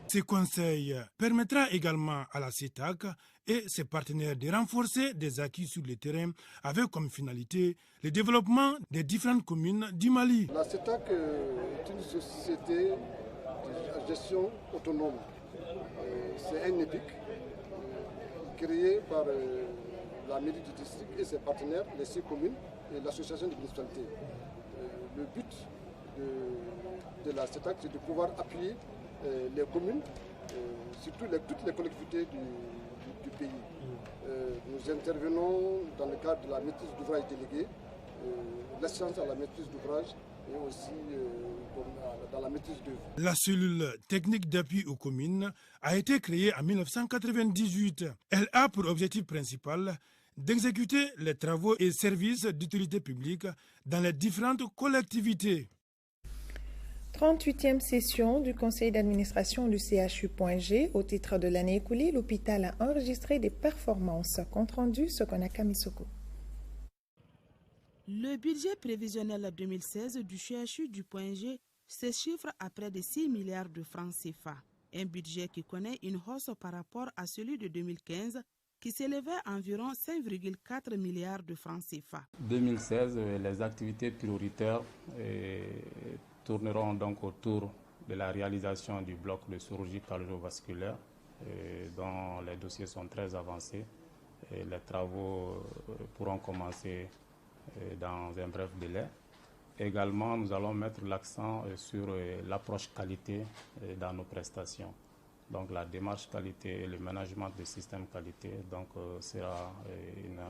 Speaker 13: Ce conseil permettra également à la CETAC et ses partenaires de renforcer des acquis sur le terrain avec comme finalité le développement des différentes communes du Mali.
Speaker 15: La CETAC est une société de gestion autonome. C'est un EPIC créé par la mairie du district et ses partenaires, les 6 communes et l'association de municipalités. Le but de la CETAC, c'est de pouvoir appuyer les communes, surtout toutes les collectivités du pays. Nous intervenons dans le cadre de la maîtrise d'ouvrage déléguée, l'assistance à la maîtrise d'ouvrage et aussi dans la maîtrise d'œuvre.
Speaker 13: La cellule technique d'appui aux communes a été créée en 1998. Elle a pour objectif principal d'exécuter les travaux et services d'utilité publique dans les différentes collectivités.
Speaker 1: 38e session du conseil d'administration du CHU.G. Au titre de l'année écoulée, l'hôpital a enregistré des performances. Compte rendu, Sokonaka Misoko.
Speaker 16: Le budget prévisionnel 2016 du CHU du .G se chiffre à près de 6 milliards de francs CFA. Un budget qui connaît une hausse par rapport à celui de 2015 qui s'élevait à environ 5,4 milliards de francs CFA.
Speaker 17: 2016, les activités prioritaires tourneront donc autour de la réalisation du bloc de chirurgie cardiovasculaire dont les dossiers sont très avancés et les travaux pourront commencer dans un bref délai. Également, nous allons mettre l'accent sur l'approche qualité dans nos prestations. Donc la démarche qualité et le management du système qualité sera une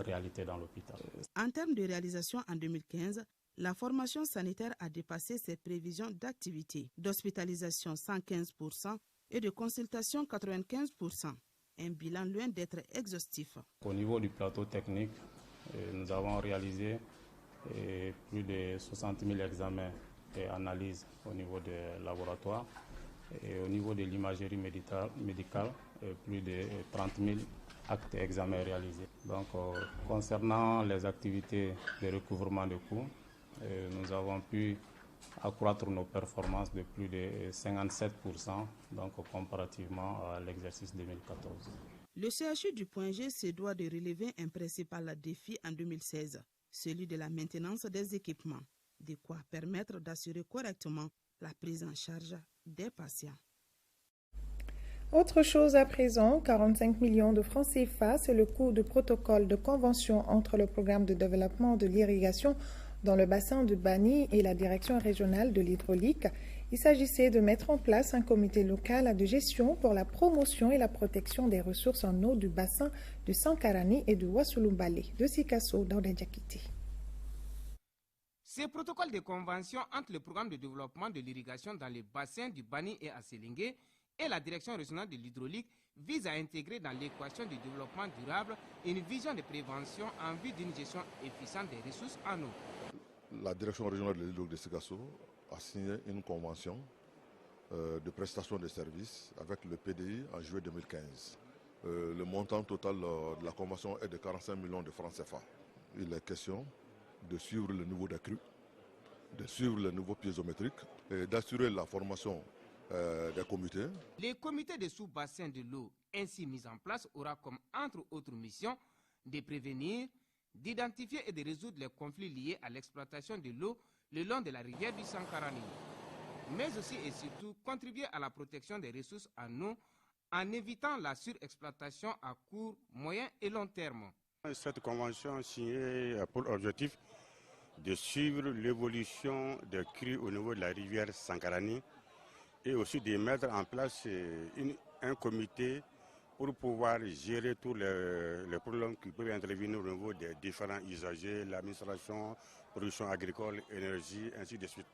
Speaker 17: réalité dans l'hôpital.
Speaker 16: En termes de réalisation en 2015, la formation sanitaire a dépassé ses prévisions d'activité, d'hospitalisation 115% et de consultation 95%. Un bilan loin d'être exhaustif.
Speaker 17: Au niveau du plateau technique, nous avons réalisé plus de 60 000 examens et analyses au niveau des laboratoires. Et au niveau de l'imagerie médicale, plus de 30 000 actes et examens réalisés. Donc, concernant les activités de recouvrement de coûts, nous avons pu accroître nos performances de plus de 57%, donc comparativement à l'exercice 2014.
Speaker 16: Le CHU du Point G se doit de relever un principal défi en 2016, celui de la maintenance des équipements, de quoi permettre d'assurer correctement la prise en charge des patients.
Speaker 1: Autre chose à présent, 45 millions de francs CFA, c'est le coût du protocole de convention entre le programme de développement de l'irrigation dans le bassin de Bani et la direction régionale de l'hydraulique. Il s'agissait de mettre en place un comité local de gestion pour la promotion et la protection des ressources en eau du bassin de Sankarani et de Wasulumbale, de Sikasso dans les Djakiti.
Speaker 18: Ces protocoles de convention entre le programme de développement de l'irrigation dans les bassins du Bani et à Selingue et la direction régionale de l'hydraulique visent à intégrer dans l'équation du développement durable une vision de prévention en vue d'une gestion efficiente des ressources en eau.
Speaker 19: La direction régionale de l'hydraulique de Sikasso a signé une convention de prestation de services avec le PDI en juillet 2015. Le montant total de la convention est de 45 millions de francs CFA. Il est question de suivre le niveau des crues, de suivre le niveau piézométrique et d'assurer la formation des comités.
Speaker 18: Les comités de sous-bassin de l'eau ainsi mis en place aura comme entre autres missions de prévenir, d'identifier et de résoudre les conflits liés à l'exploitation de l'eau le long de la rivière du Sankarani, mais aussi et surtout contribuer à la protection des ressources en eau en évitant la surexploitation à court, moyen et long terme.
Speaker 20: Cette convention signée a pour objectif de suivre l'évolution des crues au niveau de la rivière Sankarani et aussi de mettre en place un comité pour pouvoir gérer tous les problèmes qui peuvent intervenir au niveau des différents usagers, l'administration, production agricole, énergie, ainsi de suite.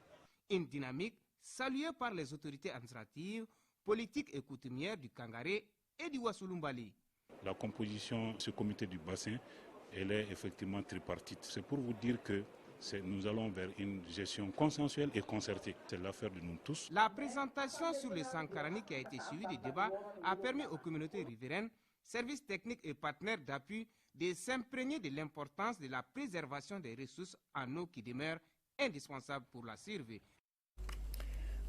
Speaker 18: Une dynamique saluée par les autorités administratives, politiques et coutumières du Kangaré et du Wasulumbali.
Speaker 21: La composition de ce comité du bassin, elle est effectivement tripartite. C'est pour vous dire que nous allons vers une gestion consensuelle et concertée. C'est l'affaire de nous tous.
Speaker 18: La présentation sur le Sankarani qui a été suivie des débats a permis aux communautés riveraines, services techniques et partenaires d'appui de s'imprégner de l'importance de la préservation des ressources en eau qui demeurent indispensables pour la survie.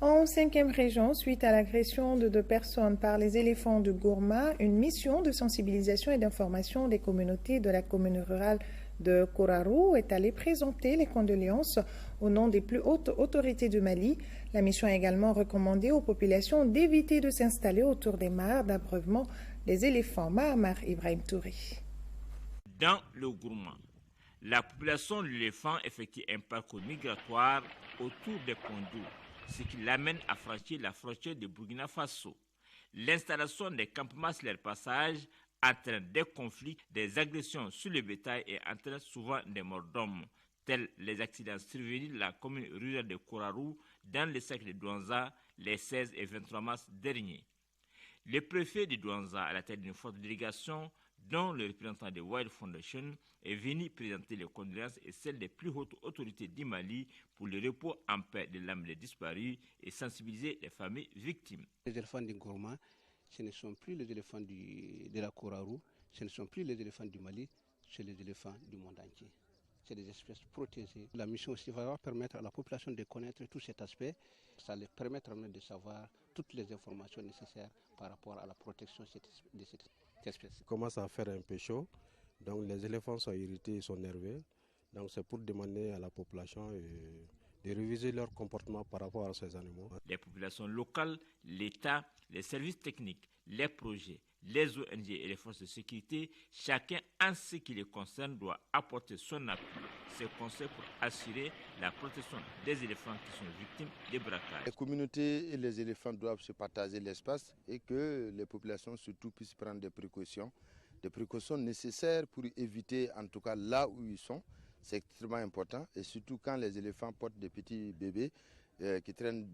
Speaker 1: En 5e région, suite à l'agression de 2 personnes par les éléphants de Gourma, une mission de sensibilisation et d'information des communautés de la commune rurale de Koraru est allée présenter les condoléances au nom des plus hautes autorités du Mali. La mission a également recommandé aux populations d'éviter de s'installer autour des mares d'abreuvement des éléphants. Mahamar Ibrahim Touré.
Speaker 22: Dans le Gourma, la population de l'éléphant effectue un parcours migratoire autour des points d'eau, ce qui l'amène à franchir la frontière de Burkina Faso. L'installation des campements sur leur passage entraîne des conflits, des agressions sur le bétail et entraîne souvent des morts d'hommes, tels les accidents survenus dans la commune rurale de Koraru dans le cercle de Douanza les 16 et 23 mars derniers. Le préfet de Douanza, à la tête d'une forte délégation, dont le représentant de Wild Foundation, est venu présenter les condoléances et celles des plus hautes autorités du Mali pour le repos en paix de l'âme des disparus et sensibiliser les familles victimes.
Speaker 23: Les éléphants de Gourma, ce ne sont plus les éléphants de la Koraru, ce ne sont plus les éléphants du Mali, c'est les éléphants du monde entier. C'est des espèces protégées. La mission aussi va permettre à la population de connaître tout cet aspect. Ça leur permettra de savoir toutes les informations nécessaires par rapport à la protection de cette espèce.
Speaker 24: Il commence à faire un peu chaud, donc les éléphants sont irrités, ils sont nerveux. Donc c'est pour demander à la population de réviser leur comportement par rapport à ces animaux.
Speaker 22: Les populations locales, l'État, les services techniques, les projets, les ONG et les forces de sécurité, chacun en ce qui les concerne doit apporter son appui, ses conseils pour assurer la protection des éléphants qui sont victimes des braquages.
Speaker 5: Les communautés et les éléphants doivent se partager l'espace et que les populations surtout puissent prendre des précautions nécessaires pour éviter, en tout cas là où ils sont. C'est extrêmement important et surtout quand les éléphants portent des petits bébés qui traînent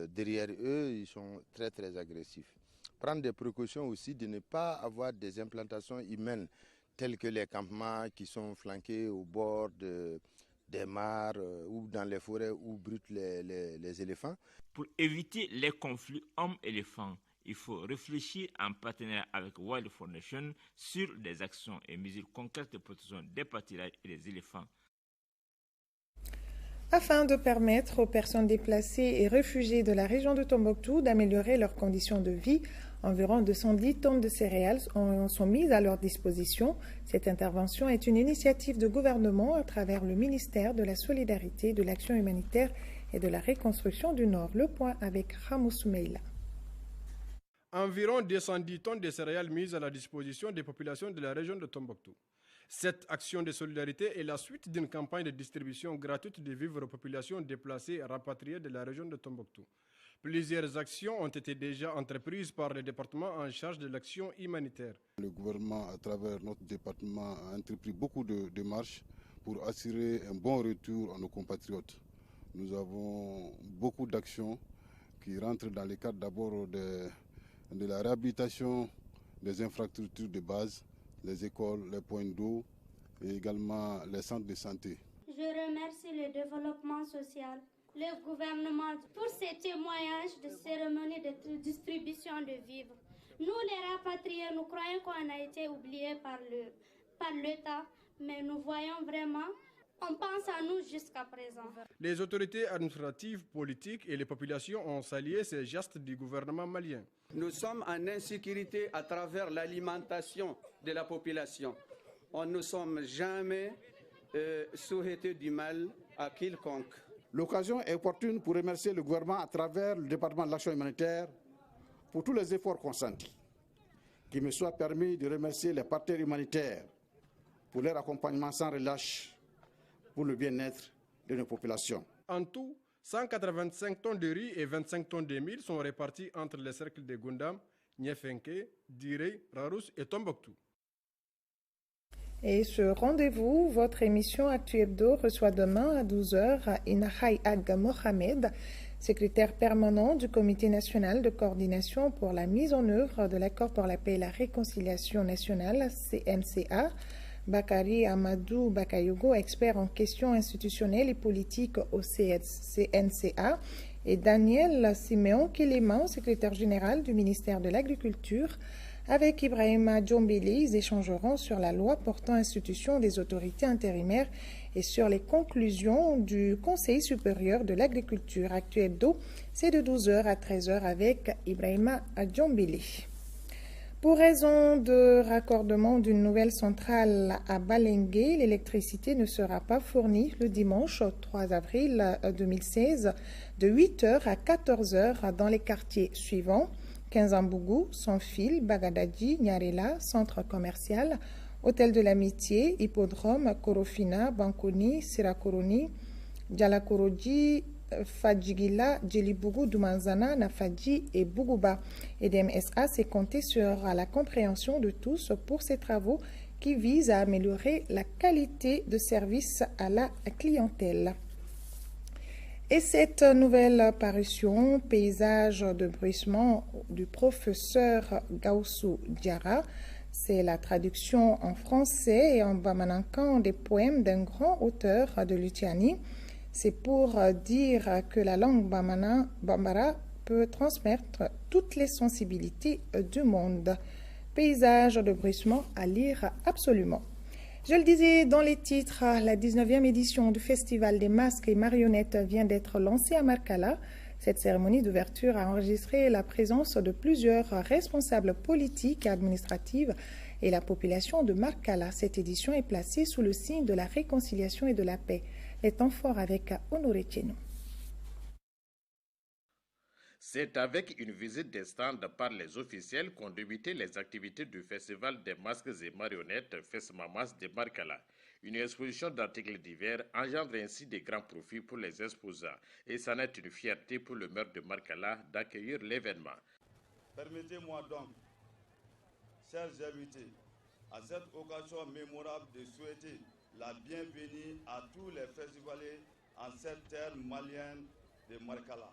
Speaker 5: derrière eux, ils sont très très agressifs. Prendre des précautions aussi de ne pas avoir des implantations humaines telles que les campements qui sont flanqués au bord des mares ou dans les forêts où brutent les éléphants.
Speaker 22: Pour éviter les conflits hommes-éléphants, il faut réfléchir en partenariat avec Wild Foundation sur des actions et mesures concrètes de protection des pâturages et des éléphants.
Speaker 1: afin de permettre aux personnes déplacées et réfugiées de la région de Tombouctou d'améliorer leurs conditions de vie. Environ 210 tonnes de céréales sont mises à leur disposition. Cette intervention est une initiative de gouvernement à travers le ministère de la Solidarité, de l'Action humanitaire et de la Reconstruction du Nord. Le point avec Ramou Soumeila.
Speaker 2: Environ 210 tonnes de céréales mises à la disposition des populations de la région de Tombouctou. Cette action de solidarité est la suite d'une campagne de distribution gratuite de vivres aux populations déplacées et rapatriées de la région de Tombouctou. Plusieurs actions ont été déjà entreprises par le département en charge de l'action humanitaire.
Speaker 15: Le gouvernement, à travers notre département, a entrepris beaucoup de démarches pour assurer un bon retour à nos compatriotes. Nous avons beaucoup d'actions qui rentrent dans le cadre d'abord de la réhabilitation des infrastructures de base, les écoles, les points d'eau et également les centres de santé.
Speaker 3: Je remercie le développement social, le gouvernement pour ces témoignages de cérémonie de distribution de vivres. Nous les rapatriés, nous croyons qu'on a été oubliés par l'État, mais nous voyons vraiment, on pense à nous jusqu'à présent.
Speaker 2: Les autorités administratives, politiques et les populations ont salué ces gestes du gouvernement malien.
Speaker 4: Nous sommes en insécurité à travers l'alimentation de la population. On ne sommes jamais souhaité du mal à quiconque.
Speaker 15: L'occasion est opportune pour remercier le gouvernement à travers le département de l'action humanitaire pour tous les efforts consentis. Qu'il me soit permis de remercier les partenaires humanitaires pour leur accompagnement sans relâche pour le bien-être de nos populations.
Speaker 2: En tout, 185 tonnes de riz et 25 tonnes de mil sont réparties entre les cercles de Gundam, Niefenke, Diré, Rarous et Tombouctou.
Speaker 1: Et ce rendez-vous, votre émission Actu Hebdo reçoit demain à 12h Inahay Ag Mohamed, secrétaire permanent du Comité national de coordination pour la mise en œuvre de l'accord pour la paix et la réconciliation nationale, CNCA, Bakari Amadou Bakayogo, expert en questions institutionnelles et politiques au CNCA, et Daniel Siméon Kéléman, secrétaire général du ministère de l'Agriculture. Avec Ibrahima Djombili, ils échangeront sur la loi portant institution des autorités intérimaires et sur les conclusions du Conseil supérieur de l'agriculture. Actu Hebdo, c'est de 12h à 13h avec Ibrahima Djombili. Pour raison de raccordement d'une nouvelle centrale à Balengue, l'électricité ne sera pas fournie le dimanche 3 avril 2016 de 8h à 14h dans les quartiers suivants: Kinzambougou, Sans-Fil, Bagadadji, Nyarela, Centre commercial, Hôtel de l'Amitié, Hippodrome, Korofina, Bankoni, Sirakoroni, Djalakoroji, Fadjigila, Djelibougou, Doumanzana, Nafadji et Bougouba. EDMSA s'est compté sur la compréhension de tous pour ces travaux qui visent à améliorer la qualité de service à la clientèle. Et cette nouvelle parution, Paysage de bruissement du professeur Gaussou Diarra, c'est la traduction en français et en bamanankan des poèmes d'un grand auteur de Lutiani. C'est pour dire que la langue bambara peut transmettre toutes les sensibilités du monde. Paysage de bruissement à lire absolument. Je le disais dans les titres, la 19e édition du Festival des masques et marionnettes vient d'être lancée à Markala. Cette cérémonie d'ouverture a enregistré la présence de plusieurs responsables politiques et administratifs et la population de Markala. Cette édition est placée sous le signe de la réconciliation et de la paix. Les temps forts avec Honoré Tchenou.
Speaker 6: C'est avec une visite des stands par les officiels qu'ont débuté les activités du Festival des masques et marionnettes Fesmamas de Markala. Une exposition d'articles divers engendre ainsi des grands profits pour les exposants et c'en est une fierté pour le maire de Markala d'accueillir l'événement.
Speaker 7: Permettez-moi donc, chers invités, à cette occasion mémorable de souhaiter la bienvenue à tous les festivaliers en cette terre malienne de Markala.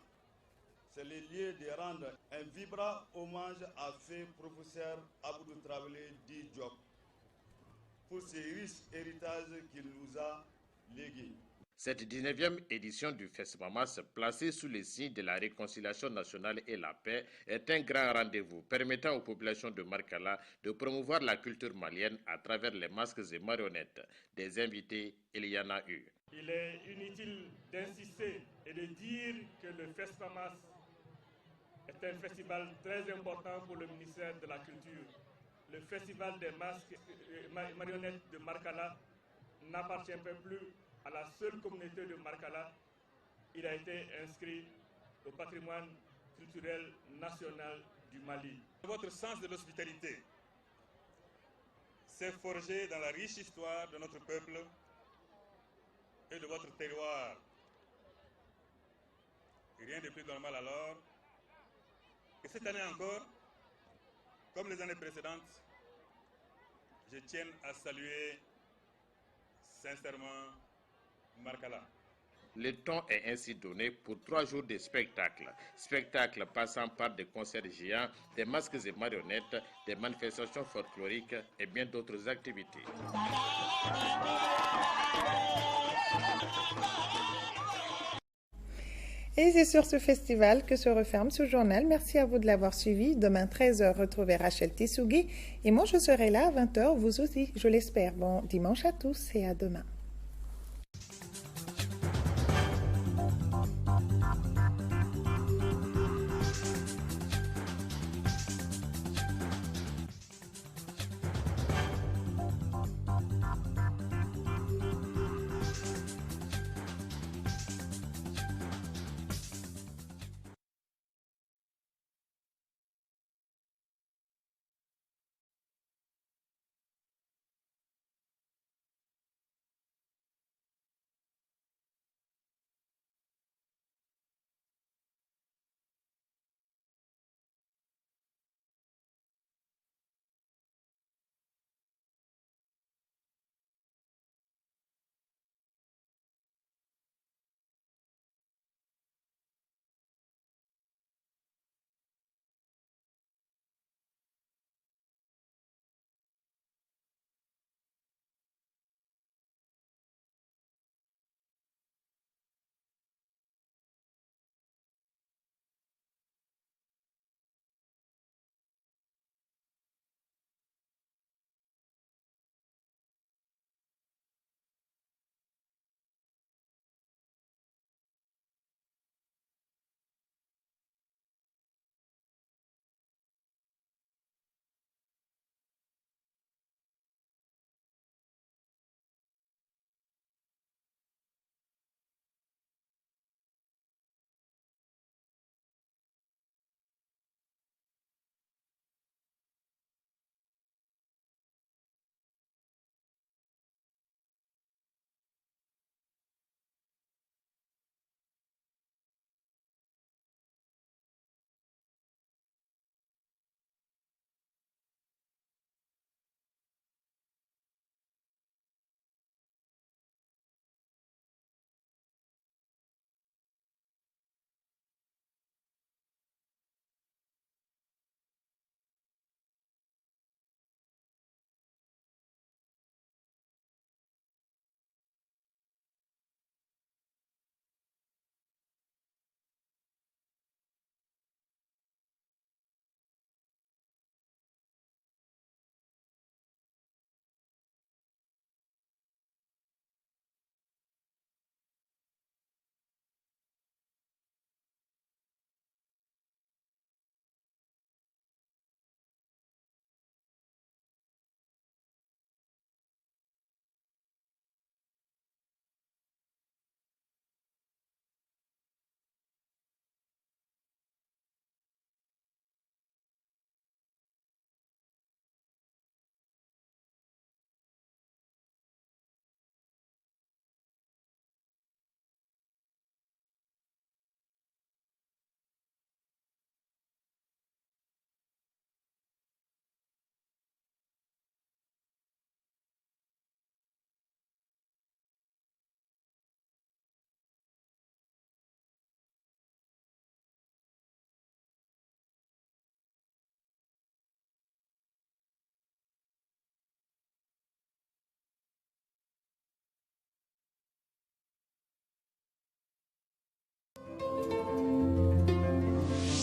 Speaker 7: C'est le lieu de rendre un vibrant hommage à ce professeur Abdou Traoré Di Diop pour ce riche héritage qu'il nous a légué.
Speaker 6: Cette 19e édition du Festmamas, placée sous le signe de la réconciliation nationale et la paix, est un grand rendez-vous permettant aux populations de Markala de promouvoir la culture malienne à travers les masques et marionnettes. Des invités, il y en a eu.
Speaker 8: Il est inutile d'insister et de dire que le FESPAMAS est un festival très important pour le ministère de la Culture. Le festival des masques marionnettes de Markala n'appartient plus à la seule communauté de Markala. Il a été inscrit au patrimoine culturel national du Mali.
Speaker 9: Votre sens de l'hospitalité s'est forgé dans la riche histoire de notre peuple et de votre terroir. Et rien de plus normal alors que cette année encore, comme les années précédentes, je tiens à saluer sincèrement Markala.
Speaker 6: Le temps est ainsi donné pour 3 jours de spectacles. Spectacles passant par des concerts géants, des masques et marionnettes, des manifestations folkloriques et bien d'autres activités.
Speaker 1: Et c'est sur ce festival que se referme ce journal. Merci à vous de l'avoir suivi. Demain 13h, retrouvez Rachel Tissougi. Et moi, je serai là à 20h, vous aussi, je l'espère. Bon dimanche à tous et à demain.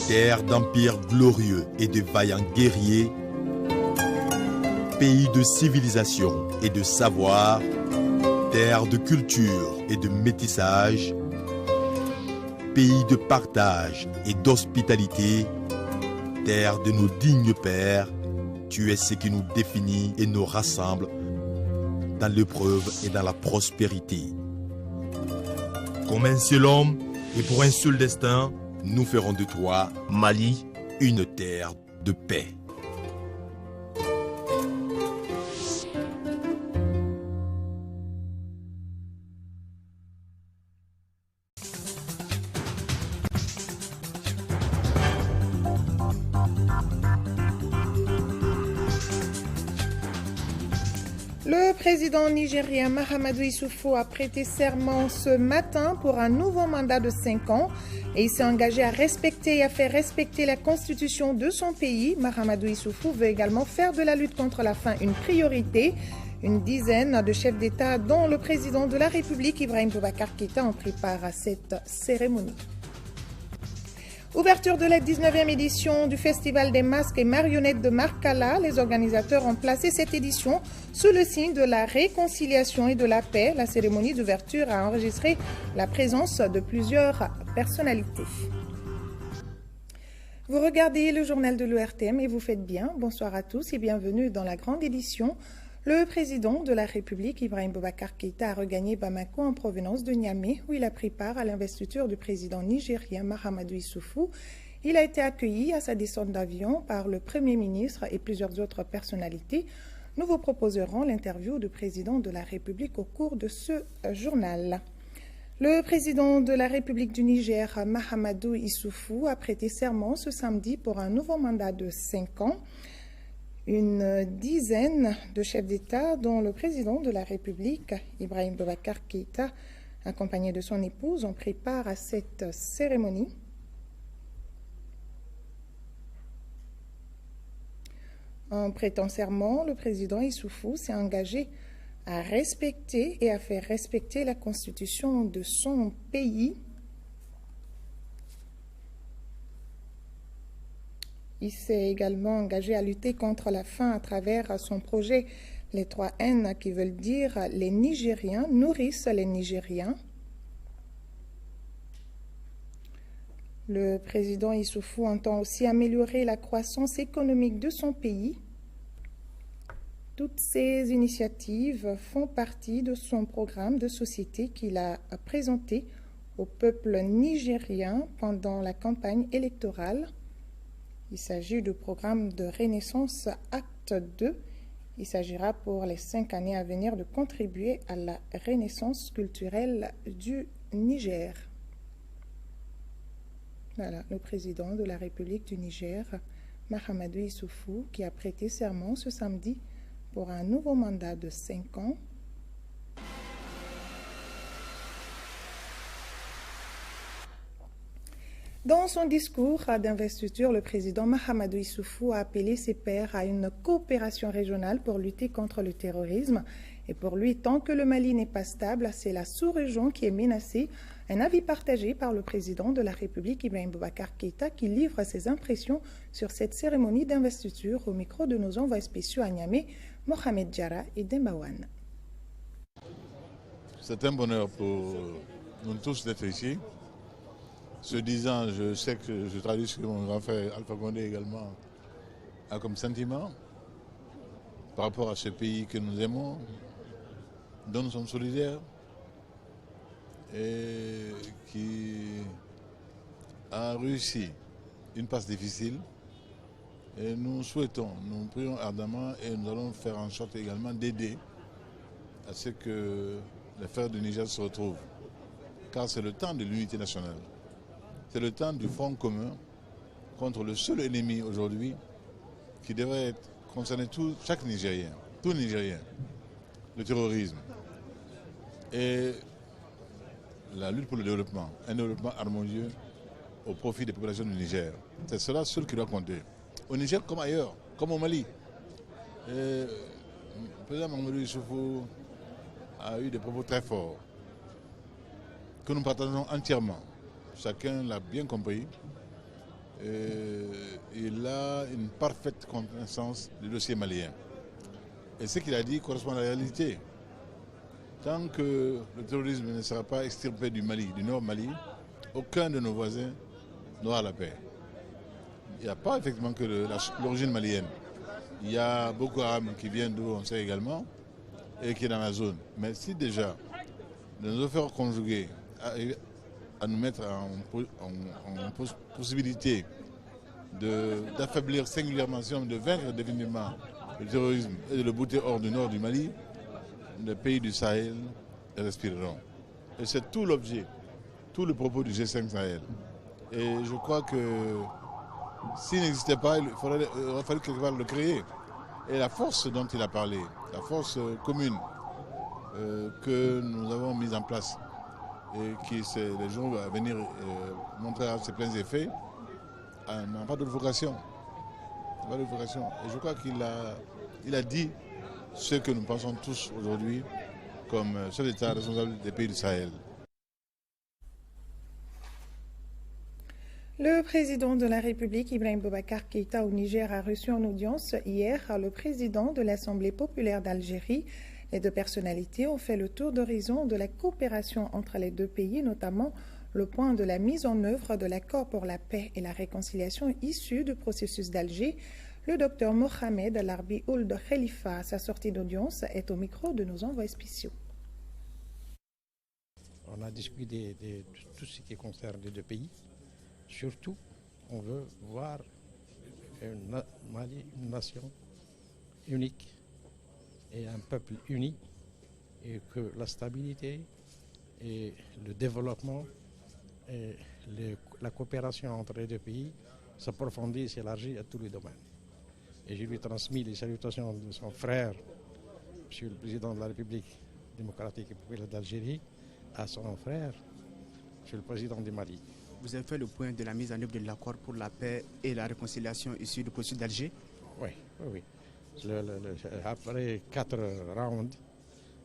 Speaker 10: Terre d'empires glorieux et de vaillants guerriers, pays de civilisation et de savoir, Terre de culture et de métissage, pays de partage et d'hospitalité, terre de nos dignes pères, tu es ce qui nous définit et nous rassemble dans l'épreuve et dans la prospérité. Comme un seul homme et pour un seul destin, nous ferons de toi, Mali, une terre de paix.
Speaker 1: Le président nigérien Mahamadou Issoufou a prêté serment ce matin pour un nouveau mandat de 5 ans et il s'est engagé à respecter et à faire respecter la constitution de son pays. Mahamadou Issoufou veut également faire de la lutte contre la faim une priorité. Une dizaine de chefs d'État, dont le président de la République, Ibrahim Boubacar Keïta, ont pris part à cette cérémonie. Ouverture de la 19e édition du Festival des masques et marionnettes de Markala. Les organisateurs ont placé cette édition sous le signe de la réconciliation et de la paix. La cérémonie d'ouverture a enregistré la présence de plusieurs personnalités. Vous regardez le journal de l'ORTM et vous faites bien. Bonsoir à tous et bienvenue dans la grande édition. Le président de la République, Ibrahim Boubacar Keïta, a regagné Bamako en provenance de Niamey, où il a pris part à l'investiture du président nigérien Mahamadou Issoufou. Il a été accueilli à sa descente d'avion par le Premier ministre et plusieurs autres personnalités. Nous vous proposerons l'interview du président de la République au cours de ce journal. Le président de la République du Niger, Mahamadou Issoufou, a prêté serment ce samedi pour un nouveau mandat de 5 ans. Une dizaine de chefs d'État, dont le président de la République, Ibrahim Boubacar Keïta, accompagné de son épouse, ont pris part à cette cérémonie. En prêtant serment, le président Issoufou s'est engagé à respecter et à faire respecter la constitution de son pays. Il s'est également engagé à lutter contre la faim à travers son projet Les 3 N, qui veulent dire les Nigériens nourrissent les Nigériens. Le président Issoufou entend aussi améliorer la croissance économique de son pays. Toutes ces initiatives font partie de son programme de société qu'il a présenté au peuple nigérien pendant la campagne électorale. Il s'agit du programme de Renaissance Acte 2. Il s'agira pour les 5 années à venir de contribuer à la renaissance culturelle du Niger. Voilà, le président de la République du Niger, Mahamadou Issoufou, qui a prêté serment ce samedi pour un nouveau mandat de 5 ans. Dans son discours d'investiture, le président Mahamadou Issoufou a appelé ses pairs à une coopération régionale pour lutter contre le terrorisme. Et pour lui, tant que le Mali n'est pas stable, c'est la sous-région qui est menacée. Un avis partagé par le président de la République, Ibrahim Boubacar Keïta, qui livre ses impressions sur cette cérémonie d'investiture au micro de nos envoyés spéciaux à Niamey, Mohamed Diarra et Dembawan.
Speaker 11: C'est un bonheur pour nous tous d'être ici. Ce disant, je sais que je traduis ce que mon grand frère Alpha Condé également a comme sentiment par rapport à ce pays que nous aimons, dont nous sommes solidaires et qui a réussi une passe difficile. Et nous souhaitons, nous prions ardemment et nous allons faire en sorte également d'aider à ce que les frères du Niger se retrouvent. Car c'est le temps de l'unité nationale. C'est le temps du front commun contre le seul ennemi aujourd'hui qui devrait concerner chaque Nigérien, tout Nigérien, le terrorisme et la lutte pour le développement, un développement harmonieux au profit des populations du Niger. C'est cela seul qui doit compter. Au Niger comme ailleurs, comme au Mali. Le président Mahamadou Issoufou a eu des propos très forts que nous partageons entièrement. Chacun l'a bien compris. Il a une parfaite connaissance du dossier malien. Et ce qu'il a dit correspond à la réalité. Tant que le terrorisme ne sera pas extirpé du Mali, du Nord Mali, aucun de nos voisins n'aura la paix. Il n'y a pas effectivement que l'origine malienne. Il y a Boko Haram qui vient d'où on sait également et qui est dans la zone. Mais si déjà de nos efforts conjugués à nous mettre en possibilité d'affaiblir singulièrement, de vaincre définitivement le terrorisme et de le bouter hors du nord du Mali, les pays du Sahel respireront. Et c'est tout l'objet, tout le propos du G5 Sahel. Et je crois que s'il n'existait pas, il aurait fallu quelque part le créer. Et la force dont il a parlé, la force commune que nous avons mise en place et qui, les jours à venir, montrera ses pleins effets, n'a pas d'autre vocation. Et je crois qu'il a dit ce que nous pensons tous aujourd'hui comme chef d'État responsable des pays du Sahel.
Speaker 1: Le président de la République, Ibrahim Boubacar Keïta, au Niger, a reçu en audience hier le président de l'Assemblée populaire d'Algérie. Les deux personnalités ont fait le tour d'horizon de la coopération entre les deux pays, notamment le point de la mise en œuvre de l'accord pour la paix et la réconciliation issu du processus d'Alger. Le docteur Mohamed Al-Arbi Ould Khalifa, à sa sortie d'audience, est au micro de nos envoyés spéciaux.
Speaker 12: On a discuté de tout ce qui concerne les deux pays. Surtout, on veut voir une nation unique et un peuple uni, et que la stabilité et le développement et la coopération entre les deux pays s'approfondit et s'élargit à tous les domaines. Et je lui ai transmis les salutations de son frère, Monsieur le Président de la République démocratique et populaire d'Algérie, à son frère, Monsieur le Président du Mali.
Speaker 13: Vous avez fait le point de la mise en œuvre de l'accord pour la paix et la réconciliation issu du processus d'Alger?
Speaker 12: Oui. Après 4 rounds,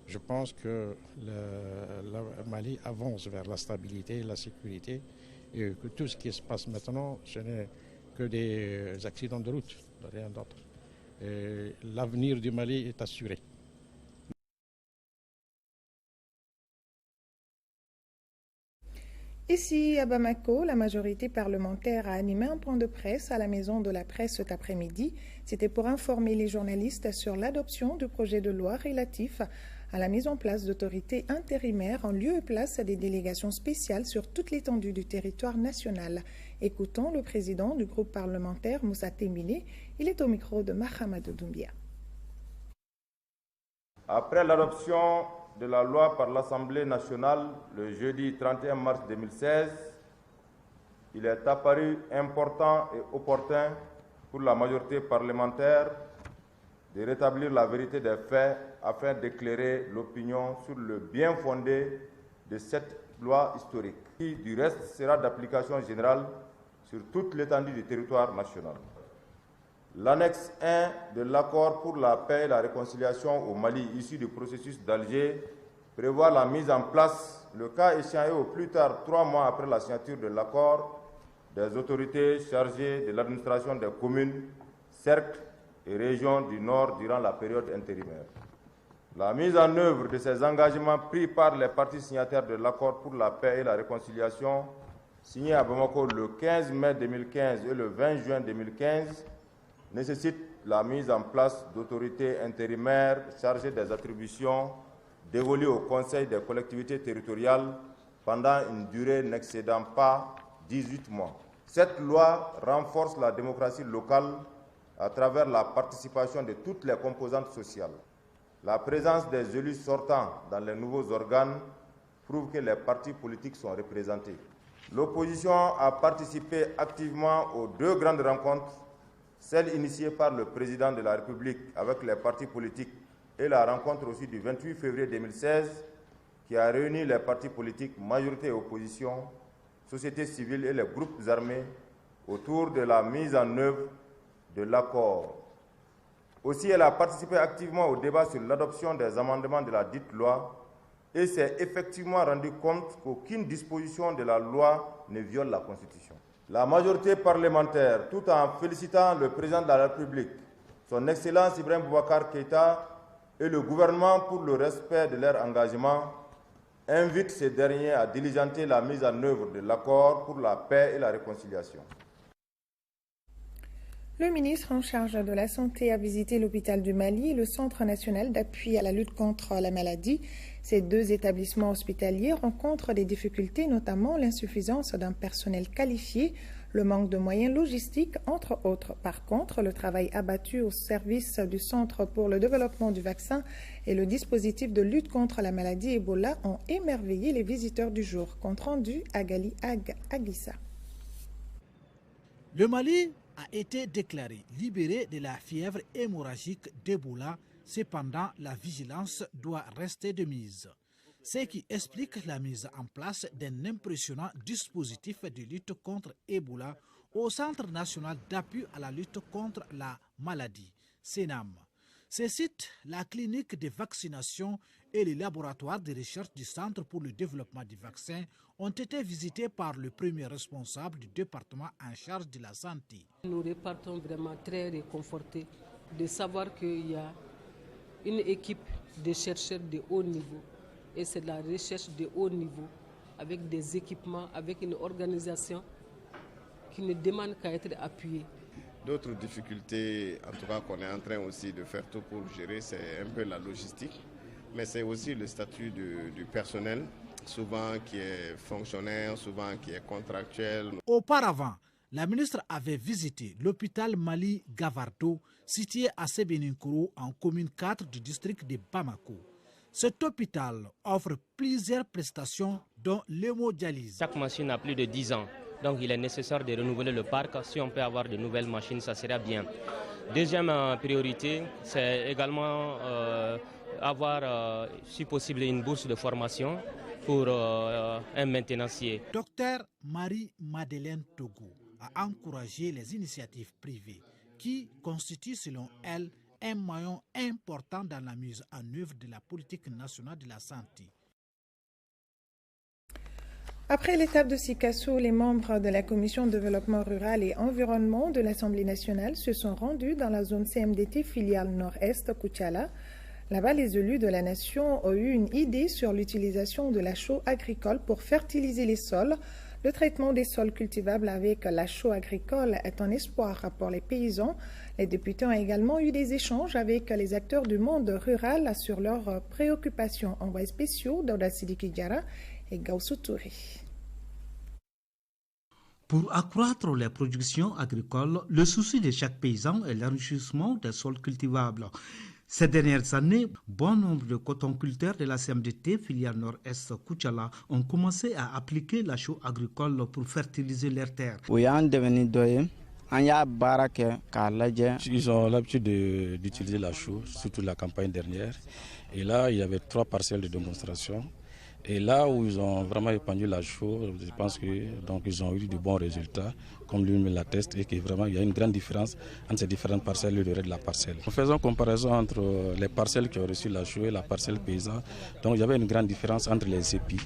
Speaker 12: je pense que le Mali avance vers la stabilité, la sécurité, et que tout ce qui se passe maintenant, ce n'est que des accidents de route, rien d'autre. L'avenir du Mali est assuré.
Speaker 1: Ici, à Bamako, la majorité parlementaire a animé un point de presse à la Maison de la Presse cet après-midi. C'était pour informer les journalistes sur l'adoption du projet de loi relatif à la mise en place d'autorités intérimaires en lieu et place des délégations spéciales sur toute l'étendue du territoire national. Écoutons le président du groupe parlementaire, Moussa Temile. Il est au micro de Mahamadou Doumbia.
Speaker 14: Après l'adoption de la loi par l'Assemblée nationale le jeudi 31 mars 2016, il est apparu important et opportun pour la majorité parlementaire de rétablir la vérité des faits afin d'éclairer l'opinion sur le bien fondé de cette loi historique, qui du reste sera d'application générale sur toute l'étendue du territoire national. L'annexe 1 de l'accord pour la paix et la réconciliation au Mali issu du processus d'Alger prévoit la mise en place, le cas échéant et au plus tard 3 mois après la signature de l'accord, des autorités chargées de l'administration des communes, cercles et régions du Nord durant la période intérimaire. La mise en œuvre de ces engagements pris par les parties signataires de l'accord pour la paix et la réconciliation, signé à Bamako le 15 mai 2015 et le 20 juin 2015, nécessite la mise en place d'autorités intérimaires chargées des attributions dévolues au Conseil des collectivités territoriales pendant une durée n'excédant pas 18 mois. Cette loi renforce la démocratie locale à travers la participation de toutes les composantes sociales. La présence des élus sortants dans les nouveaux organes prouve que les partis politiques sont représentés. L'opposition a participé activement aux 2 grandes rencontres, celle initiée par le président de la République avec les partis politiques et la rencontre aussi du 28 février 2016 qui a réuni les partis politiques, majorité et opposition, société civile et les groupes armés autour de la mise en œuvre de l'accord. Aussi, elle a participé activement au débat sur l'adoption des amendements de la dite loi et s'est effectivement rendu compte qu'aucune disposition de la loi ne viole la Constitution. La majorité parlementaire, tout en félicitant le président de la République, son Excellence Ibrahim Boubacar Keïta, et le gouvernement, pour le respect de leur engagement, invite ces derniers à diligenter la mise en œuvre de l'accord pour la paix et la réconciliation.
Speaker 1: Le ministre en charge de la Santé a visité l'hôpital du Mali et le Centre national d'appui à la lutte contre la maladie. Ces deux établissements hospitaliers rencontrent des difficultés, notamment l'insuffisance d'un personnel qualifié, le manque de moyens logistiques, entre autres. Par contre, le travail abattu au service du Centre pour le développement du vaccin et le dispositif de lutte contre la maladie Ebola ont émerveillé les visiteurs du jour. Compte rendu Agali Aguissa.
Speaker 16: Le Mali a été déclaré libéré de la fièvre hémorragique d'Ebola. Cependant, la vigilance doit rester de mise. Ce qui explique la mise en place d'un impressionnant dispositif de lutte contre Ebola au Centre national d'appui à la lutte contre la maladie, CNAM. Ce site, la clinique de vaccination et le laboratoire de recherche du Centre pour le développement du vaccin ont été visités par le premier responsable du département en charge de la santé.
Speaker 17: Nous repartons vraiment très réconfortés de savoir qu'il y a une équipe de chercheurs de haut niveau. Et c'est de la recherche de haut niveau, avec des équipements, avec une organisation qui ne demande qu'à être appuyée.
Speaker 19: D'autres difficultés, en tout cas qu'on est en train aussi de faire tout pour gérer, c'est un peu la logistique, mais c'est aussi le statut du personnel, souvent qui est fonctionnaire, souvent qui est contractuel.
Speaker 16: Auparavant, la ministre avait visité l'hôpital Mali Gavardo, situé à Sebeninkoro, en commune 4 du district de Bamako. Cet hôpital offre plusieurs prestations, dont l'hémodialyse.
Speaker 20: Chaque machine a plus de 10 ans, donc il est nécessaire de renouveler le parc. Si on peut avoir de nouvelles machines, ça serait bien. Deuxième priorité, c'est également avoir, si possible, une bourse de formation pour un maintenancier.
Speaker 16: Docteur Marie-Madeleine Togo a encouragé les initiatives privées qui constituent, selon elle, un maillon important dans la mise en œuvre de la politique nationale de la santé.
Speaker 1: Après l'étape de Sikasso, les membres de la Commission de développement rural et environnement de l'Assemblée nationale se sont rendus dans la zone CMDT filiale nord-est Koutiala. Là-bas, les élus de la nation ont eu une idée sur l'utilisation de la chaux agricole pour fertiliser les sols. Le traitement des sols cultivables avec la chaux agricole est un espoir pour les paysans. Les députés ont également eu des échanges avec les acteurs du monde rural sur leurs préoccupations. Envoyés spéciaux Dauda Sidiki Diara et Gaussou Touré.
Speaker 25: Pour accroître les productions agricoles, le souci de chaque paysan est l'enrichissement des sols cultivables. Ces dernières années, bon nombre de cotonculteurs de la CMDT, filiale nord-est Koutiala, ont commencé à appliquer la chaux agricole pour fertiliser leurs terres.
Speaker 26: Ils ont l'habitude d'utiliser la chaux, surtout la campagne dernière. Et là, il y avait 3 parcelles de démonstration. Et là où ils ont vraiment épandu la chaux, je pense qu'ils ont eu de bons résultats, comme lui me l'atteste, et qu'il y a une grande différence entre ces différentes parcelles et le reste de la parcelle. Nous faisons comparaison entre les parcelles qui ont reçu la chaux et la parcelle paysan. Donc il y avait une grande différence entre les épis.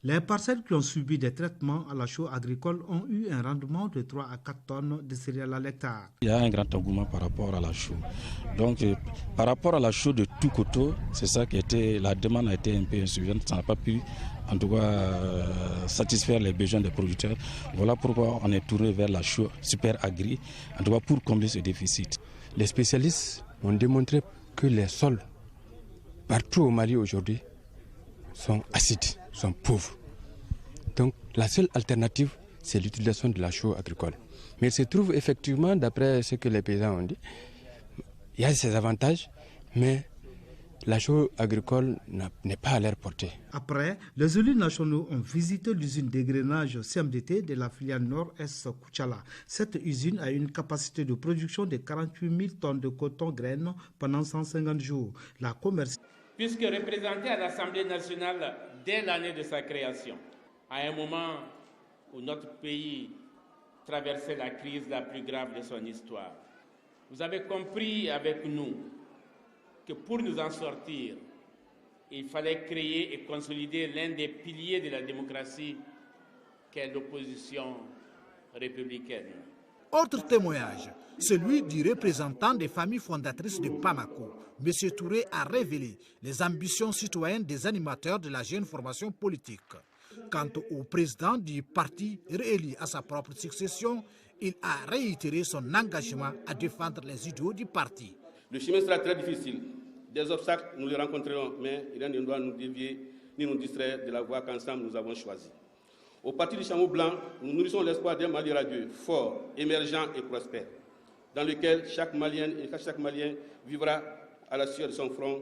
Speaker 25: Les parcelles qui ont subi des traitements à la chaux agricole ont eu un rendement de 3 à 4 tonnes de céréales à l'hectare.
Speaker 26: Il y a un grand engouement par rapport à la chaux. Donc par rapport à la chaux de tout coteau, c'est ça qui était, la demande a été un peu insuffisante. Ça n'a pas pu en tout cas satisfaire les besoins des producteurs. Voilà pourquoi on est tourné vers la chaux super agri, en tout cas pour combler ce déficit.
Speaker 27: Les spécialistes ont démontré que les sols partout au Mali aujourd'hui sont acides, sont pauvres. Donc la seule alternative, c'est l'utilisation de la chaux agricole. Mais il se trouve effectivement, d'après ce que les paysans ont dit, il y a ses avantages, mais la chaux agricole n'est pas à leur portée.
Speaker 25: Après, les élus nationaux ont visité l'usine d'égrenage CMDT de la filiale nord-est Koutiala. Cette usine a une capacité de production de 48 000 tonnes de coton graines pendant 150 jours. La
Speaker 22: Puisque représenté à l'Assemblée nationale dès l'année de sa création, à un moment où notre pays traversait la crise la plus grave de son histoire, vous avez compris avec nous que pour nous en sortir, il fallait créer et consolider l'un des piliers de la démocratie qu'est l'opposition républicaine.
Speaker 16: Autre témoignage, celui du représentant des familles fondatrices de Pamako. M. Touré a révélé les ambitions citoyennes des animateurs de la jeune formation politique. Quant au président du parti réélu à sa propre succession, il a réitéré son engagement à défendre les idéaux du parti.
Speaker 3: Le chemin sera très difficile. Des obstacles, nous les rencontrerons, mais rien ne doit nous dévier ni nous distraire de la voie qu'ensemble nous avons choisie. Au parti du Chameau Blanc, nous nourrissons l'espoir d'un Mali radieux, fort, émergent et prospère, dans lequel chaque Malienne et chaque Malien vivra à la sueur de son front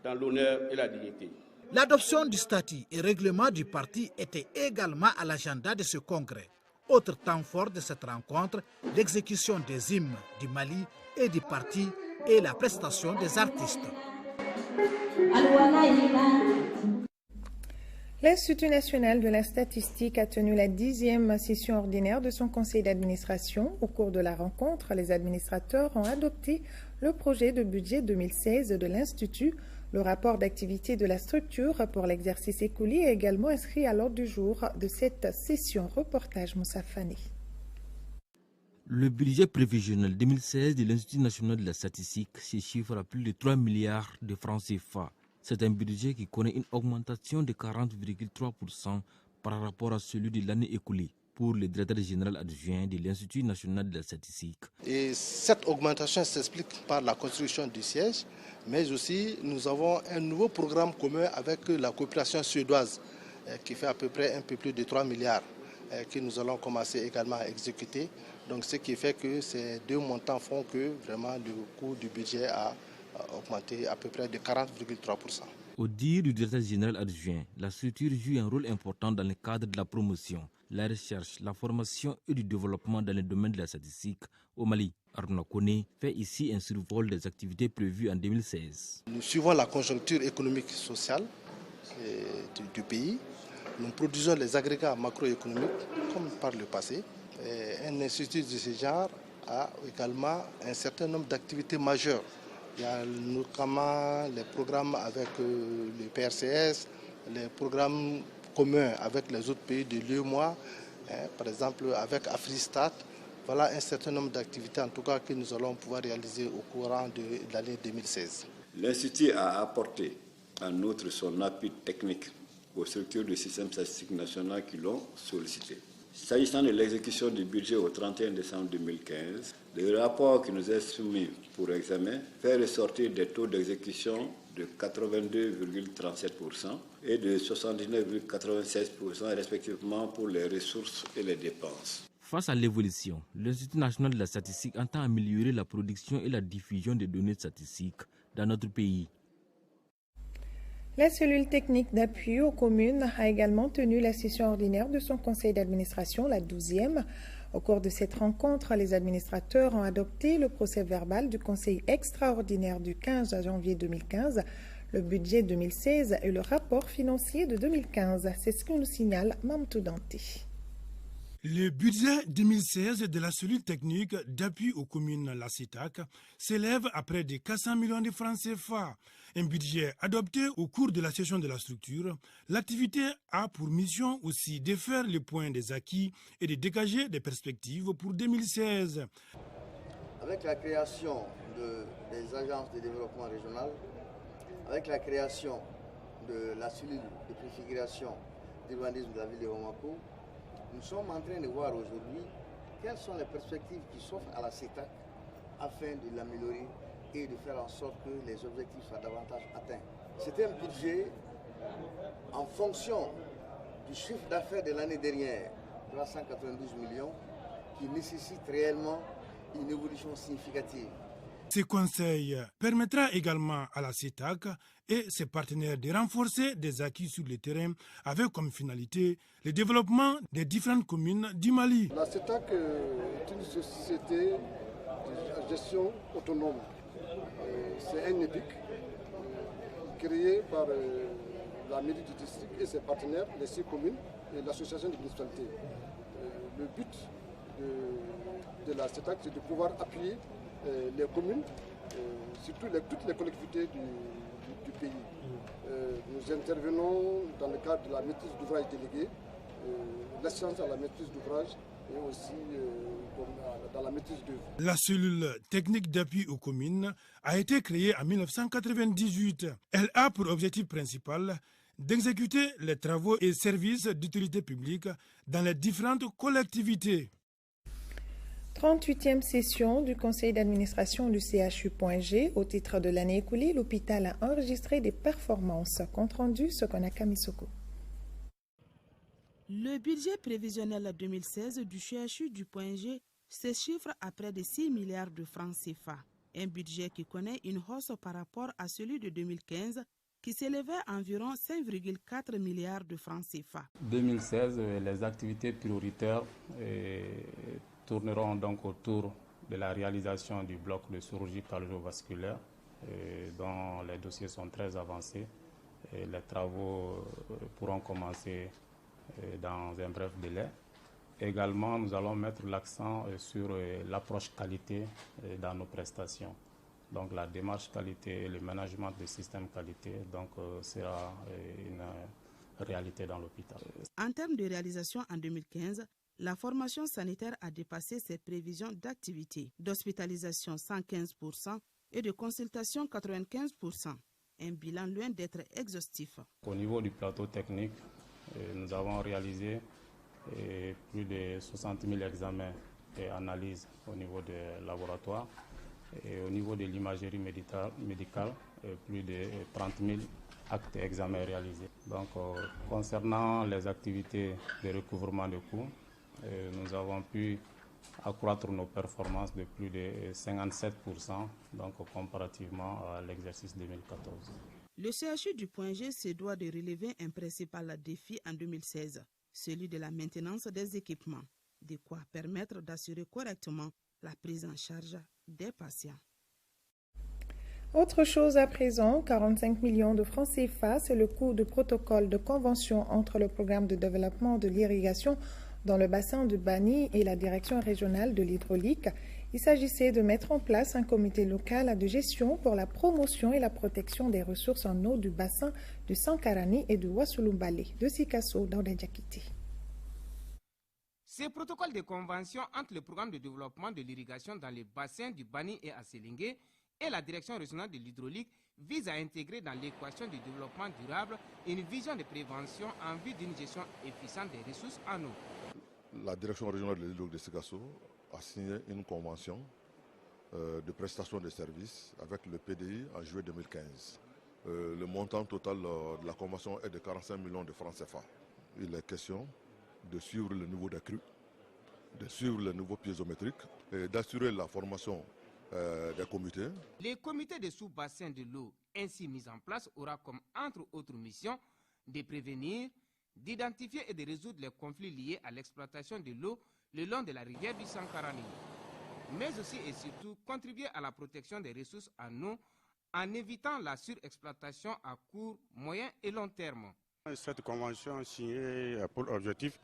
Speaker 3: dans l'honneur et la dignité.
Speaker 16: L'adoption du statut et règlement du parti était également à l'agenda de ce congrès. Autre temps fort de cette rencontre, l'exécution des hymnes du Mali et du parti et la prestation des artistes.
Speaker 1: L'Institut national de la statistique a tenu la 10e session ordinaire de son conseil d'administration. Au cours de la rencontre, les administrateurs ont adopté le projet de budget 2016 de l'Institut. Le rapport d'activité de la structure pour l'exercice écoulé est également inscrit à l'ordre du jour de cette session. Reportage Moussa Fani.
Speaker 4: Le budget prévisionnel 2016 de l'Institut national de la statistique se chiffre à plus de 3 milliards de francs CFA. C'est un budget qui connaît une augmentation de 40,3% par rapport à celui de l'année écoulée pour le directeur général adjoint de l'Institut national de la statistique.
Speaker 5: Et cette augmentation s'explique par la construction du siège, mais aussi nous avons un nouveau programme commun avec la coopération suédoise qui fait à peu près un peu plus de 3 milliards que nous allons commencer également à exécuter. Donc ce qui fait que ces deux montants font que vraiment le coût du budget a augmenté à peu près de 40,3%.
Speaker 4: Au dire du directeur général adjoint, la structure joue un rôle important dans le cadre de la promotion, la recherche, la formation et du développement dans le domaine de la statistique au Mali. Aruna Kone fait ici un survol des activités prévues en 2016.
Speaker 5: Nous suivons la conjoncture économique et sociale du pays. Nous produisons les agrégats macroéconomiques comme par le passé. Un institut de ce genre a également un certain nombre d'activités majeures. Il y a notamment les programmes avec le PRCS, les programmes communs avec les autres pays de l'UEMOA, par exemple avec Afristat. Voilà un certain nombre d'activités en tout cas que nous allons pouvoir réaliser au courant de l'année 2016.
Speaker 18: L'Institut a apporté en outre son appui technique aux structures du système statistique national qui l'ont sollicité. S'agissant de l'exécution du budget au 31 décembre 2015, le rapport qui nous est soumis pour examen fait ressortir des taux d'exécution de 82,37% et de 79,96% respectivement pour les ressources et les dépenses.
Speaker 4: Face à l'évolution, l'Institut national de la statistique entend améliorer la production et la diffusion des données statistiques dans notre pays.
Speaker 1: La cellule technique d'appui aux communes a également tenu la session ordinaire de son conseil d'administration, la 12e. Au cours de cette rencontre, les administrateurs ont adopté le procès-verbal du conseil extraordinaire du 15 janvier 2015, le budget 2016 et le rapport financier de 2015. C'est ce que nous signale Mamtou Danti.
Speaker 21: Le budget 2016 de la cellule technique d'appui aux communes, la CETAC, s'élève à près de 400 millions de francs CFA. Un budget adopté au cours de la session de la structure. L'activité a pour mission aussi de faire le point des acquis et de dégager des perspectives pour 2016.
Speaker 23: Avec la création des agences de développement régional, avec la création de la cellule de préfiguration d'urbanisme de la ville de Bamako, nous sommes en train de voir aujourd'hui quelles sont les perspectives qui s'offrent à la CETAC afin de l'améliorer et de faire en sorte que les objectifs soient davantage atteints. C'est un budget en fonction du chiffre d'affaires de l'année dernière, 392 millions, qui nécessite réellement une évolution significative.
Speaker 21: Ce conseil permettra également à la CETAC et ses partenaires de renforcer des acquis sur le terrain avec comme finalité le développement des différentes communes du Mali.
Speaker 15: La CETAC est une société de gestion autonome. C'est un EPIC créé par la mairie du district et ses partenaires, les 6 communes et l'association de municipalités. Le but de la CETAC, c'est de pouvoir appuyer les communes, surtout toutes les collectivités du pays. Nous intervenons dans le cadre de la maîtrise d'ouvrage déléguée, l'assistance à la maîtrise d'ouvrage et aussi dans la maîtrise d'œuvre.
Speaker 21: La cellule technique d'appui aux communes a été créée en 1998. Elle a pour objectif principal d'exécuter les travaux et services d'utilité publique dans les différentes collectivités.
Speaker 1: 38e session du conseil d'administration du CHU.G. Au titre de l'année écoulée, l'hôpital a enregistré des performances. Compte rendu, Sokonaka Misoko.
Speaker 2: Le budget prévisionnel 2016 du CHU du Point-G se chiffre à près de 6 milliards de francs CFA. Un budget qui connaît une hausse par rapport à celui de 2015 qui s'élevait à environ 5,4 milliards de francs CFA.
Speaker 6: 2016, les activités prioritaires tourneront donc autour de la réalisation du bloc de chirurgie cardiovasculaire dont les dossiers sont très avancés. Et les travaux pourront commencer dans un bref délai. Également, nous allons mettre l'accent sur l'approche qualité dans nos prestations. Donc la démarche qualité et le management du système qualité sera une réalité dans l'hôpital.
Speaker 2: En termes de réalisation en 2015, la formation sanitaire a dépassé ses prévisions d'activité, d'hospitalisation 115% et de consultation 95%. Un bilan loin d'être exhaustif.
Speaker 6: Au niveau du plateau technique, nous avons réalisé plus de 60 000 examens et analyses au niveau des laboratoires. Et au niveau de l'imagerie médicale, plus de 30 000 actes et examens réalisés. Donc, concernant les activités de recouvrement de coûts, nous avons pu accroître nos performances de plus de 57%, donc comparativement à l'exercice 2014.
Speaker 2: Le CHU du Point-G se doit de relever un principal défi en 2016, celui de la maintenance des équipements, de quoi permettre d'assurer correctement la prise en charge des patients.
Speaker 1: Autre chose à présent, 45 millions de francs CFA, c'est le coût de protocole de convention entre le programme de développement de l'irrigation dans le bassin de Bani et la direction régionale de l'hydraulique. Il s'agissait de mettre en place un comité local de gestion pour la promotion et la protection des ressources en eau du bassin de Sankarani et de Wassulumbale, de Sikasso dans l'Indjakiti.
Speaker 7: Ces protocoles de convention entre le programme de développement de l'irrigation dans les bassins du Bani et à Selingué et la direction régionale de l'hydraulique visent à intégrer dans l'équation du développement durable une vision de prévention en vue d'une gestion efficiente des ressources en eau.
Speaker 8: La direction régionale de l'hydraulique de Sikasso a signé une convention de prestation de services avec le PDI en juillet 2015. Le montant total de la convention est de 45 millions de francs CFA. Il est question de suivre le niveau des crues, de suivre le niveau piézométrique et d'assurer la formation des comités.
Speaker 7: Les comités de sous-bassin de l'eau ainsi mis en place aura comme entre autres missions de prévenir, d'identifier et de résoudre les conflits liés à l'exploitation de l'eau le long de la rivière du Sankarani, mais aussi et surtout contribuer à la protection des ressources en eau en évitant la surexploitation à court, moyen et long terme.
Speaker 9: Cette convention signée a pour objectif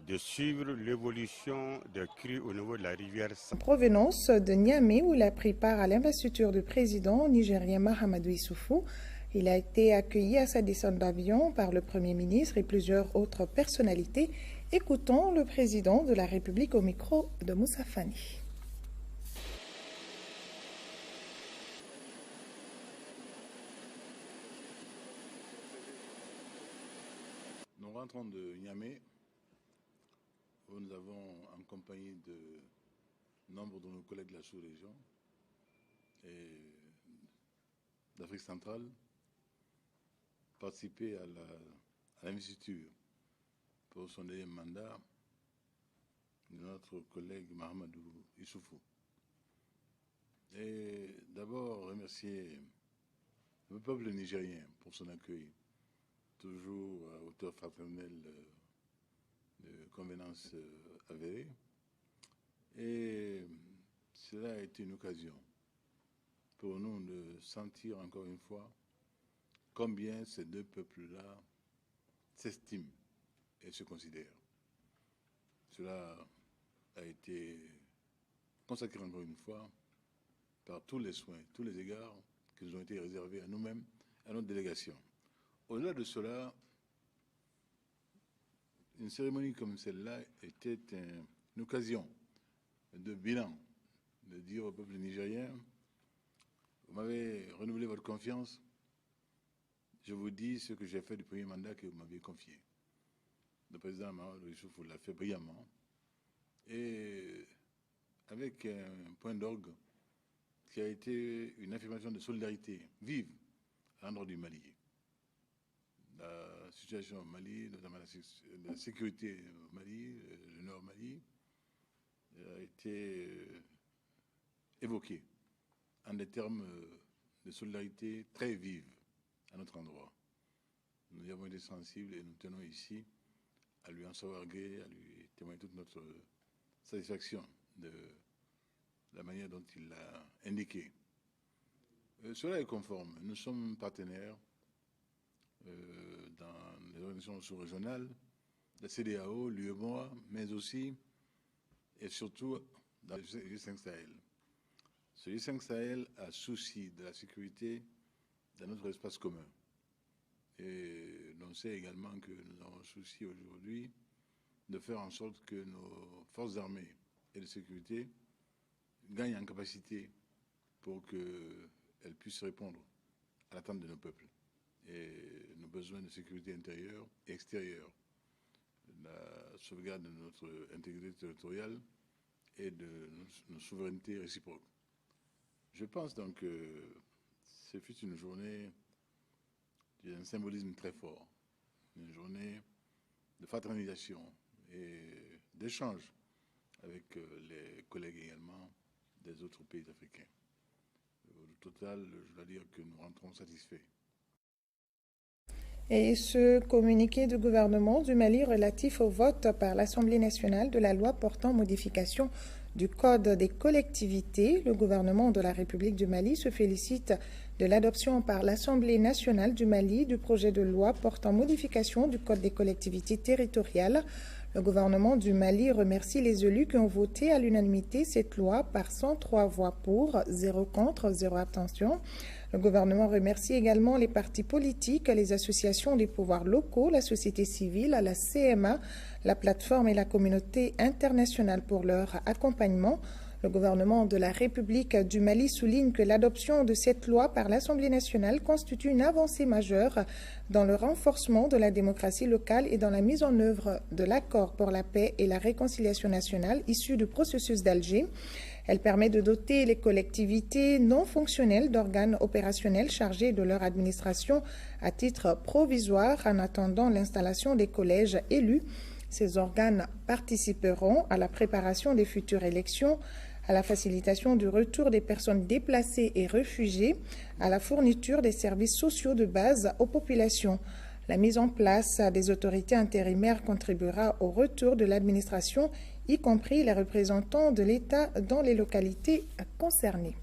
Speaker 9: de suivre l'évolution des crues au niveau de la rivière.
Speaker 1: Provenance de Niamey, où il a pris part à l'investiture du président nigérien Mahamadou Issoufou. Il a été accueilli à sa descente d'avion par le Premier ministre et plusieurs autres personnalités. Écoutons le président de la République au micro de Moussa Fani.
Speaker 11: Nous rentrons de Niamey, où nous avons, en compagnie de nombre de nos collègues de la sous-région et d'Afrique centrale, participé à l'investiture pour son deuxième mandat de notre collègue Mahamadou Issoufou. Et d'abord remercier le peuple nigérien pour son accueil, toujours à hauteur fraternelle de convenance avérée. Et cela a été une occasion pour nous de sentir encore une fois combien ces deux peuples-là s'estiment et se considèrent. Cela a été consacré encore une fois par tous les soins, tous les égards qui nous ont été réservés à nous-mêmes, à notre délégation. Au-delà de cela, une cérémonie comme celle-là était une occasion de bilan, de dire au peuple nigérien, vous m'avez renouvelé votre confiance, je vous dis ce que j'ai fait du premier mandat que vous m'avez confié. Le président Mahamadou Issoufou l'a fait brillamment et avec un point d'orgue qui a été une affirmation de solidarité vive à l'endroit du Mali. La situation au Mali, notamment la sécurité au Mali, le nord Mali, a été évoquée en des termes de solidarité très vives à notre endroit. Nous y avons été sensibles et nous tenons ici à lui en savoir gré, à lui témoigner toute notre satisfaction de la manière dont il l'a indiqué. Cela est conforme. Nous sommes partenaires dans les organisations sous-régionales, la CEDEAO, l'UEMOA, mais aussi et surtout dans le G5 Sahel. Ce G5 Sahel a souci de la sécurité dans notre espace commun. Et l'on sait également que nous avons souci aujourd'hui de faire en sorte que nos forces armées et de sécurité gagnent en capacité pour qu'elles puissent répondre à l'attente de nos peuples et nos besoins de sécurité intérieure et extérieure, la sauvegarde de notre intégrité territoriale et de nos souverainetés réciproques. Je pense donc que ce fut une journée d'un symbolisme très fort, une journée de fraternisation et d'échange avec les collègues également des autres pays africains. Au total, je dois dire que nous rentrons satisfaits.
Speaker 1: Et ce communiqué du gouvernement du Mali relatif au vote par l'Assemblée nationale de la loi portant modification du Code des collectivités, le gouvernement de la République du Mali se félicite de l'adoption par l'Assemblée nationale du Mali du projet de loi portant modification du Code des collectivités territoriales. Le gouvernement du Mali remercie les élus qui ont voté à l'unanimité cette loi par 103 voix pour, 0 contre, 0 abstention. Le gouvernement remercie également les partis politiques, les associations des pouvoirs locaux, la société civile, la CMA, la plateforme et la communauté internationale pour leur accompagnement. Le gouvernement de la République du Mali souligne que l'adoption de cette loi par l'Assemblée nationale constitue une avancée majeure dans le renforcement de la démocratie locale et dans la mise en œuvre de l'accord pour la paix et la réconciliation nationale issu du processus d'Alger. Elle permet de doter les collectivités non fonctionnelles d'organes opérationnels chargés de leur administration à titre provisoire en attendant l'installation des collèges élus. Ces organes participeront à la préparation des futures élections, à la facilitation du retour des personnes déplacées et réfugiées, à la fourniture des services sociaux de base aux populations. La mise en place des autorités intérimaires contribuera au retour de l'administration, y compris les représentants de l'État dans les localités concernées.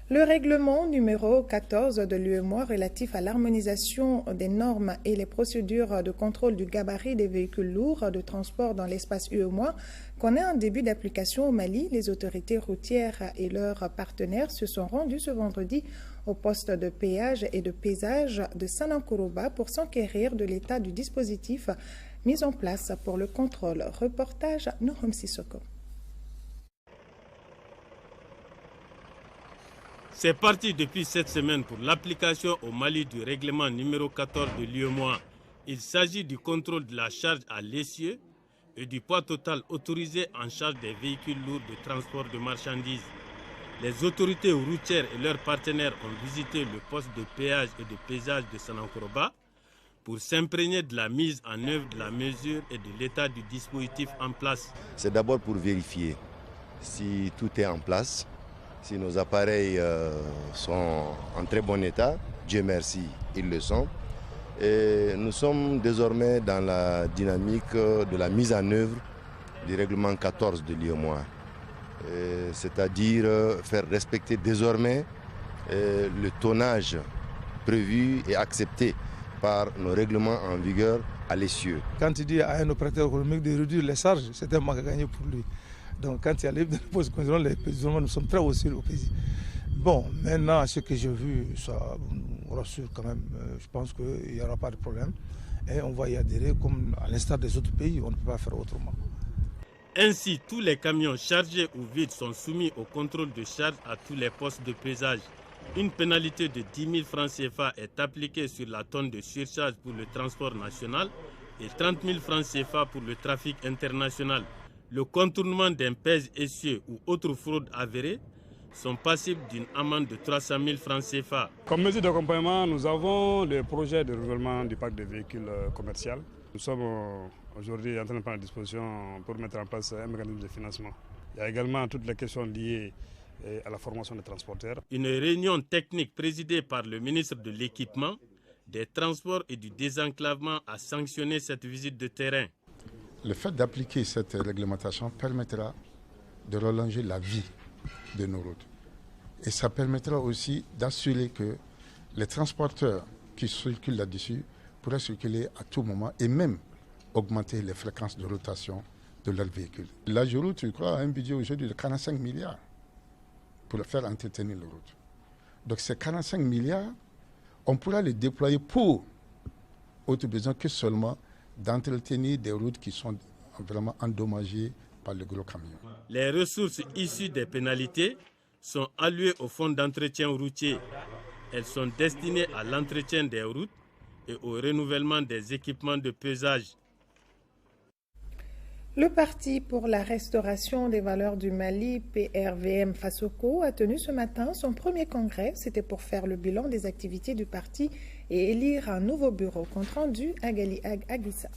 Speaker 1: Le règlement numéro 14 de l'UEMOA relatif à l'harmonisation des normes et les procédures de contrôle du gabarit des véhicules lourds de transport dans l'espace UEMOA connaît un début d'application au Mali. Les autorités routières et leurs partenaires se sont rendus ce vendredi au poste de péage et de pesage de Sanankourouba pour s'enquérir de l'état du dispositif mis en place pour le contrôle. Reportage Nohom Sissoko.
Speaker 10: C'est parti depuis cette semaine pour l'application au Mali du règlement numéro 14 de l'UEMOA. Il s'agit du contrôle de la charge à l'essieu et du poids total autorisé en charge des véhicules lourds de transport de marchandises. Les autorités routières et leurs partenaires ont visité le poste de péage et de pesage de Sanankourouba pour s'imprégner de la mise en œuvre de la mesure et de l'état du dispositif en place.
Speaker 12: C'est d'abord pour vérifier si tout est en place, si nos appareils sont en très bon état. Dieu merci, ils le sont. Et nous sommes désormais dans la dynamique de la mise en œuvre du règlement 14 de l'UEMOA. C'est-à-dire faire respecter désormais le tonnage prévu et accepté par nos règlements en vigueur à l'essieu.
Speaker 13: Quand il dit à un opérateur économique de réduire les charges, c'est un manque à gagner pour lui. Donc quand il y a les positions, les positionnements, nous sommes très hostiles au pays. Bon, maintenant, ce que j'ai vu, ça me rassure quand même. Je pense qu'il n'y aura pas de problème. Et on va y adhérer comme à l'instar des autres pays, on ne peut pas faire autrement.
Speaker 10: Ainsi, tous les camions chargés ou vides sont soumis au contrôle de charge à tous les postes de pesage. Une pénalité de 10 000 francs CFA est appliquée sur la tonne de surcharge pour le transport national et 30 000 francs CFA pour le trafic international. Le contournement d'un pèse-essieu ou autre fraude avérée sont passibles d'une amende de 300 000 francs CFA.
Speaker 14: Comme mesure d'accompagnement, nous avons le projet de renouvellement du parc de véhicules commerciaux. Nous sommes aujourd'hui en train de prendre la disposition pour mettre en place un mécanisme de financement. Il y a également toutes les questions liées à la formation des transporteurs.
Speaker 10: Une réunion technique présidée par le ministre de l'Équipement, des Transports et du Désenclavement a sanctionné cette visite de terrain.
Speaker 17: Le fait d'appliquer cette réglementation permettra de rallonger la vie de nos routes. Et ça permettra aussi d'assurer que les transporteurs qui circulent là-dessus pourraient circuler à tout moment et même augmenter les fréquences de rotation de leurs véhicules. L'AGEROUTE, je crois, a un budget aujourd'hui de 45 milliards pour faire entretenir les routes. Donc ces 45 milliards, on pourra les déployer pour autre besoin que seulement d'entretenir des routes qui sont vraiment endommagées par le gros camion.
Speaker 10: Les ressources issues des pénalités sont allouées au fonds d'entretien routier. Elles sont destinées à l'entretien des routes et au renouvellement des équipements de pesage.
Speaker 1: Le Parti pour la restauration des valeurs du Mali, PRVM Fasoko, a tenu ce matin son premier congrès. C'était pour faire le bilan des activités du parti et élire un nouveau bureau. Compte rendu à Gali Aguissa.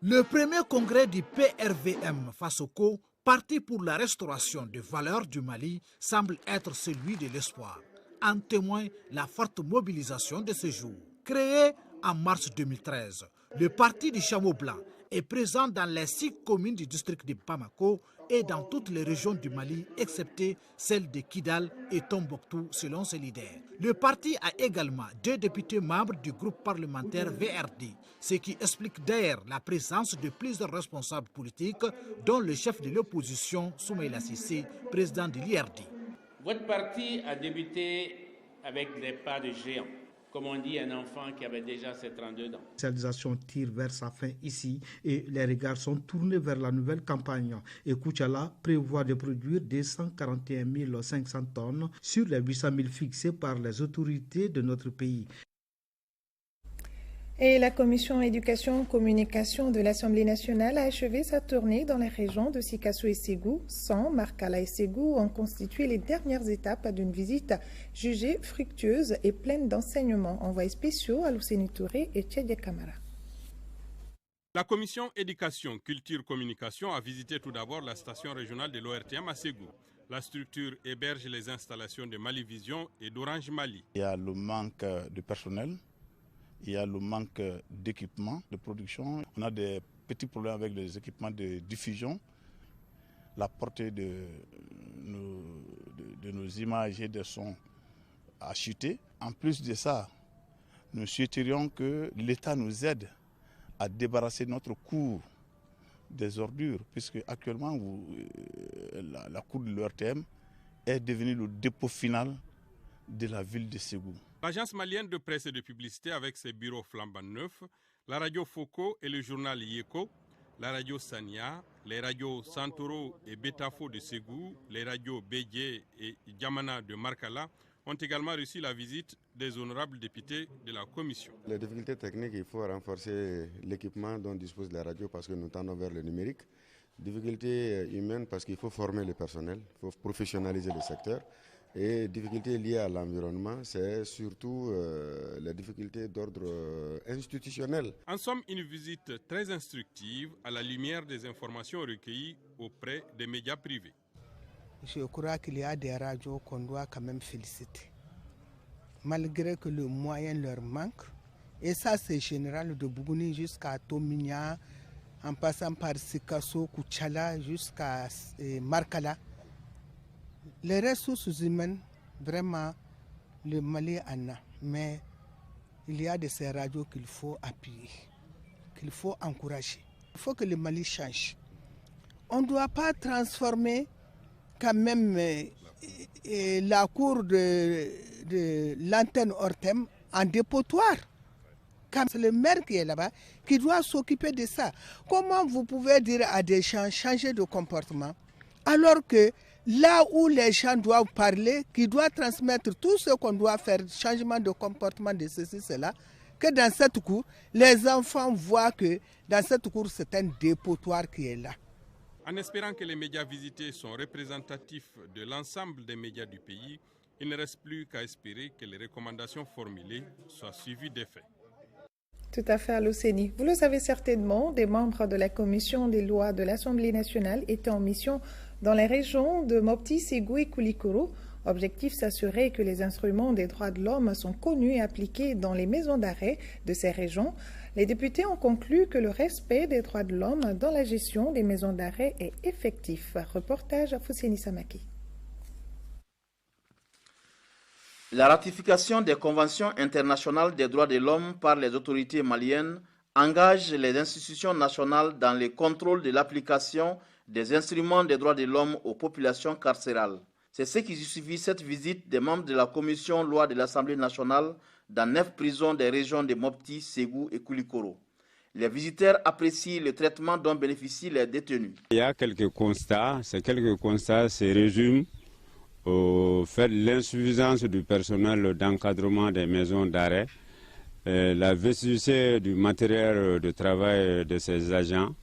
Speaker 16: Le premier congrès du PRVM Fasoko, Parti pour la restauration des valeurs du Mali, semble être celui de l'espoir. En témoigne la forte mobilisation de ce jour. Créé en mars 2013, le Parti du Chameau Blanc est présent dans les 6 communes du district de Bamako et dans toutes les régions du Mali, excepté celles de Kidal et Tombouctou, selon ses leaders. Le parti a également 2 députés membres du groupe parlementaire VRD, ce qui explique d'ailleurs la présence de plusieurs responsables politiques, dont le chef de l'opposition, Soumaïla Cissé, président de l'IRD.
Speaker 19: Votre parti a débuté avec des pas de géant. Comme on dit, un enfant qui avait déjà ses 32 ans.
Speaker 25: La réalisation tire vers sa fin ici et les regards sont tournés vers la nouvelle campagne. Et Koutiala prévoit de produire 241 500 tonnes sur les 800 000 fixés par les autorités de notre pays.
Speaker 1: Et la commission éducation-communication de l'Assemblée nationale a achevé sa tournée dans les régions de Sikasso et Ségou. San, Markala et Ségou ont constitué les dernières étapes d'une visite jugée fructueuse et pleine d'enseignements. Envoyés spéciaux à Luceni Touré et Tchèdje Kamara.
Speaker 20: La commission éducation, culture, communication a visité tout d'abord la station régionale de l'ORTM à Ségou. La structure héberge les installations de Mali Vision et d'Orange Mali.
Speaker 24: Il y a le manque de personnel. Il y a le manque d'équipements de production. On a des petits problèmes avec les équipements de diffusion. La portée de nos images et de sons a chuté. En plus de ça, nous souhaiterions que l'État nous aide à débarrasser notre cour des ordures, puisque actuellement la cour de l'ORTM est devenue le dépôt final de la ville de Ségou.
Speaker 20: L'agence malienne de presse et de publicité avec ses bureaux flambant neufs, la radio Foko et le journal Yeko, la radio Sania, les radios Santoro et Betafo de Ségou, les radios Bédié et Djamana de Markala ont également reçu la visite des honorables députés de la commission.
Speaker 26: Les difficultés techniques, il faut renforcer l'équipement dont dispose la radio parce que nous tendons vers le numérique. Difficultés humaines parce qu'il faut former le personnel, il faut professionnaliser le secteur. Et difficultés liées à l'environnement, c'est surtout les difficultés d'ordre institutionnel.
Speaker 20: En somme, une visite très instructive à la lumière des informations recueillies auprès des médias privés.
Speaker 27: Je crois qu'il y a des radios qu'on doit quand même féliciter. Malgré que le moyen leur manque, et ça c'est général de Bougouni jusqu'à Tominia, en passant par Sikasso, Koutiala jusqu'à Markala. Les ressources humaines, vraiment, le Mali en a. Mais il y a de ces radios qu'il faut appuyer, qu'il faut encourager. Il faut que le Mali change. On ne doit pas transformer quand même la cour de l'antenne ORTM en dépotoir. C'est le maire qui est là-bas qui doit s'occuper de ça. Comment vous pouvez dire à des gens changer de comportement alors que là où les gens doivent parler, qui doivent transmettre tout ce qu'on doit faire, changement de comportement de ceci, cela, que dans cette cour, les enfants voient que dans cette cour, c'est un dépotoir qui est là.
Speaker 20: En espérant que les médias visités sont représentatifs de l'ensemble des médias du pays, il ne reste plus qu'à espérer que les recommandations formulées soient suivies d'effets.
Speaker 1: Tout à fait, Alocénie. Vous le savez certainement, des membres de la commission des lois de l'Assemblée nationale étaient en mission dans les régions de Mopti, Ségou et Koulikoro. Objectif s'assurer que les instruments des droits de l'homme sont connus et appliqués dans les maisons d'arrêt de ces régions. Les députés ont conclu que le respect des droits de l'homme dans la gestion des maisons d'arrêt est effectif. Reportage à Fousseni Samaki.
Speaker 3: La ratification des conventions internationales des droits de l'homme par les autorités maliennes engage les institutions nationales dans le contrôle de l'application des instruments des droits de l'homme aux populations carcérales. C'est ce qui justifie cette visite des membres de la commission loi de l'Assemblée nationale dans 9 prisons des régions de Mopti, Ségou et Koulikoro. Les visiteurs apprécient le traitement dont bénéficient les détenus.
Speaker 9: Il y a quelques constats. Ces quelques constats se résument au fait de l'insuffisance du personnel d'encadrement des maisons d'arrêt, la vétusté du matériel de travail de ces agents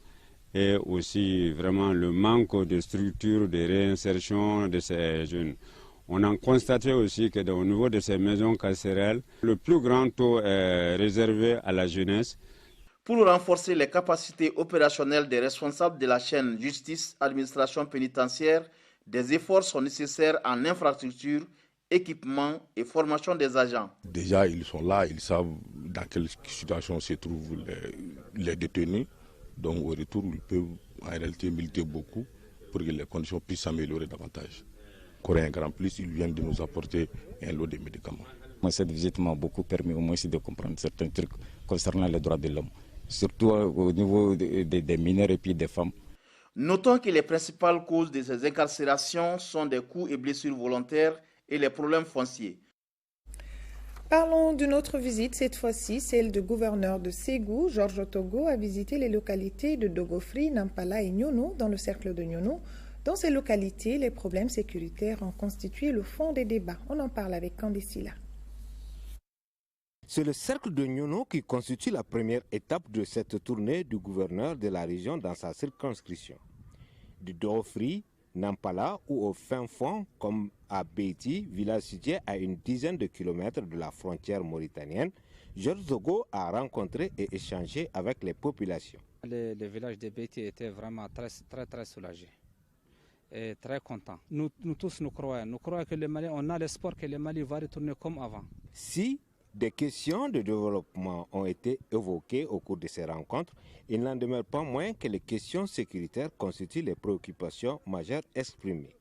Speaker 9: et aussi vraiment le manque de structure de réinsertion de ces jeunes. On a constaté aussi que au niveau de ces maisons carcérales, le plus grand taux est réservé à la jeunesse.
Speaker 3: Pour renforcer les capacités opérationnelles des responsables de la chaîne justice-administration pénitentiaire, des efforts sont nécessaires en infrastructure, équipement et formation des agents.
Speaker 8: Déjà, ils sont là, ils savent dans quelle situation se trouvent les détenus. Donc au retour, ils peuvent en réalité militer beaucoup pour que les conditions puissent s'améliorer davantage. Encore un grand plus, ils viennent de nous apporter un lot de médicaments.
Speaker 4: Cette visite m'a beaucoup permis au moins de comprendre certains trucs concernant les droits de l'homme, surtout au niveau des mineurs et puis des femmes.
Speaker 3: Notons que les principales causes de ces incarcérations sont des coups et blessures volontaires et les problèmes fonciers.
Speaker 1: Parlons d'une autre visite, cette fois-ci celle du gouverneur de Ségou. Georges Togo a visité les localités de Dogofri, Nampala et Nyono dans le cercle de Nyono. Dans ces localités, les problèmes sécuritaires ont constitué le fond des débats. On en parle avec Candicila.
Speaker 5: C'est le cercle de Nyono qui constitue la première étape de cette tournée du gouverneur de la région dans sa circonscription. Du Dogofri, Nampala ou au fin fond, comme à Beiti, village situé à une dizaine de kilomètres de la frontière mauritanienne, Georges Togo a rencontré et échangé avec les populations.
Speaker 15: Le village de Beiti était vraiment très soulagé et très content. Nous tous nous croyons que le Mali, on a l'espoir que le Mali va retourner comme avant.
Speaker 5: Si des questions de développement ont été évoquées au cours de ces rencontres, il n'en demeure pas moins que les questions sécuritaires constituent les préoccupations majeures exprimées.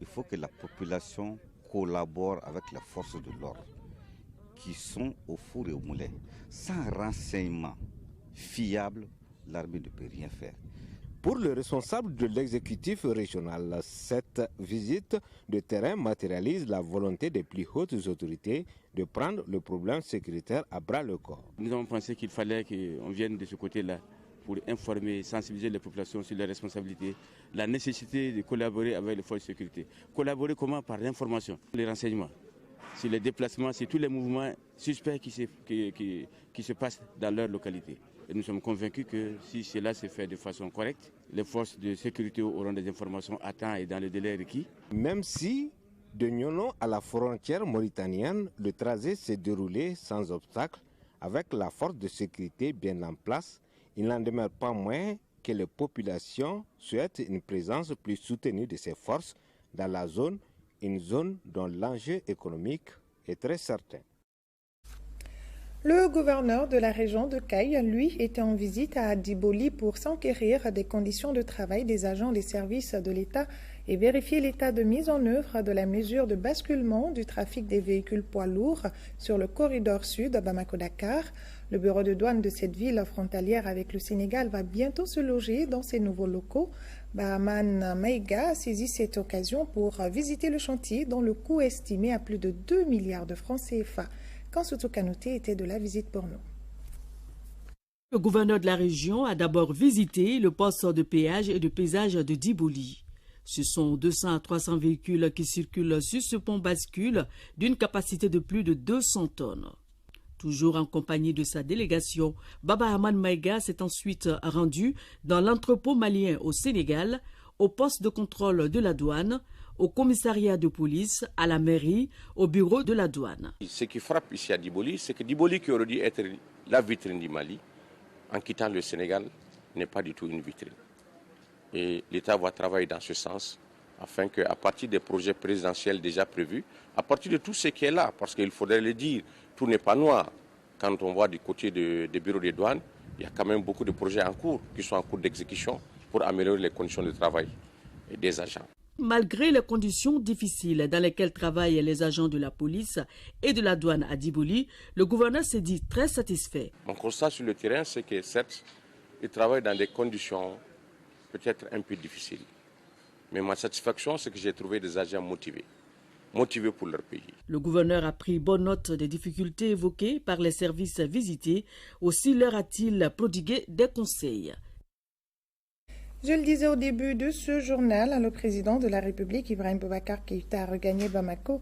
Speaker 18: Il faut que la population collabore avec les forces de l'ordre qui sont au four et au moulin. Sans renseignement fiable, l'armée ne peut rien faire.
Speaker 5: Pour le responsable de l'exécutif régional, cette visite de terrain matérialise la volonté des plus hautes autorités de prendre le problème sécuritaire à bras le corps.
Speaker 22: Nous avons pensé qu'il fallait qu'on vienne de ce côté-là pour informer, sensibiliser les populations sur leurs responsabilités, la nécessité de collaborer avec les forces de sécurité. Collaborer comment? Par l'information, les renseignements, sur les déplacements, sur tous les mouvements suspects qui se passent dans leur localité. Et nous sommes convaincus que si cela se fait de façon correcte, les forces de sécurité auront des informations à temps et dans le délai requis.
Speaker 5: Même si de Nyono à la frontière mauritanienne, le tracé s'est déroulé sans obstacle, avec la force de sécurité bien en place, il n'en demeure pas moins que les populations souhaitent une présence plus soutenue de ces forces dans la zone, une zone dont l'enjeu économique est très certain.
Speaker 1: Le gouverneur de la région de Caille, lui, était en visite à Adiboli pour s'enquérir des conditions de travail des agents des services de l'État et vérifier l'état de mise en œuvre de la mesure de basculement du trafic des véhicules poids lourds sur le corridor sud à Bamako-Dakar. Le bureau de douane de cette ville frontalière avec le Sénégal va bientôt se loger dans ces nouveaux locaux. Bahaman Maïga a saisi cette occasion pour visiter le chantier dont le coût est estimé à plus de 2 milliards de francs CFA. Kansuto Kanouté était de la visite pour nous.
Speaker 2: Le gouverneur de la région a d'abord visité le poste de péage et de paysage de Diboli. Ce sont 200 à 300 véhicules qui circulent sur ce pont bascule d'une capacité de plus de 200 tonnes. Toujours en compagnie de sa délégation, Baba Hamad Maïga s'est ensuite rendu dans l'entrepôt malien au Sénégal, au poste de contrôle de la douane, au commissariat de police, à la mairie, au bureau de la douane.
Speaker 6: Ce qui frappe ici à Diboli, c'est que Diboli, qui aurait dû être la vitrine du Mali, en quittant le Sénégal, n'est pas du tout une vitrine. Et l'État va travailler dans ce sens, afin qu'à partir des projets présidentiels déjà prévus, à partir de tout ce qui est là, parce qu'il faudrait le dire, tout n'est pas noir. Quand on voit du côté des bureaux des douanes, il y a quand même beaucoup de projets en cours, qui sont en cours d'exécution, pour améliorer les conditions de travail des agents.
Speaker 2: Malgré les conditions difficiles dans lesquelles travaillent les agents de la police et de la douane à Diboli, le gouverneur s'est dit très satisfait.
Speaker 6: Mon constat sur le terrain, c'est que certes, ils travaillent dans des conditions peut-être un peu difficiles. Mais ma satisfaction, c'est que j'ai trouvé des agents motivés pour leur pays.
Speaker 2: Le gouverneur a pris bonne note des difficultés évoquées par les services visités. Aussi leur a-t-il prodigué des conseils.
Speaker 1: Je le disais au début de ce journal, le président de la République, Ibrahim Boubacar Keïta, a regagné Bamako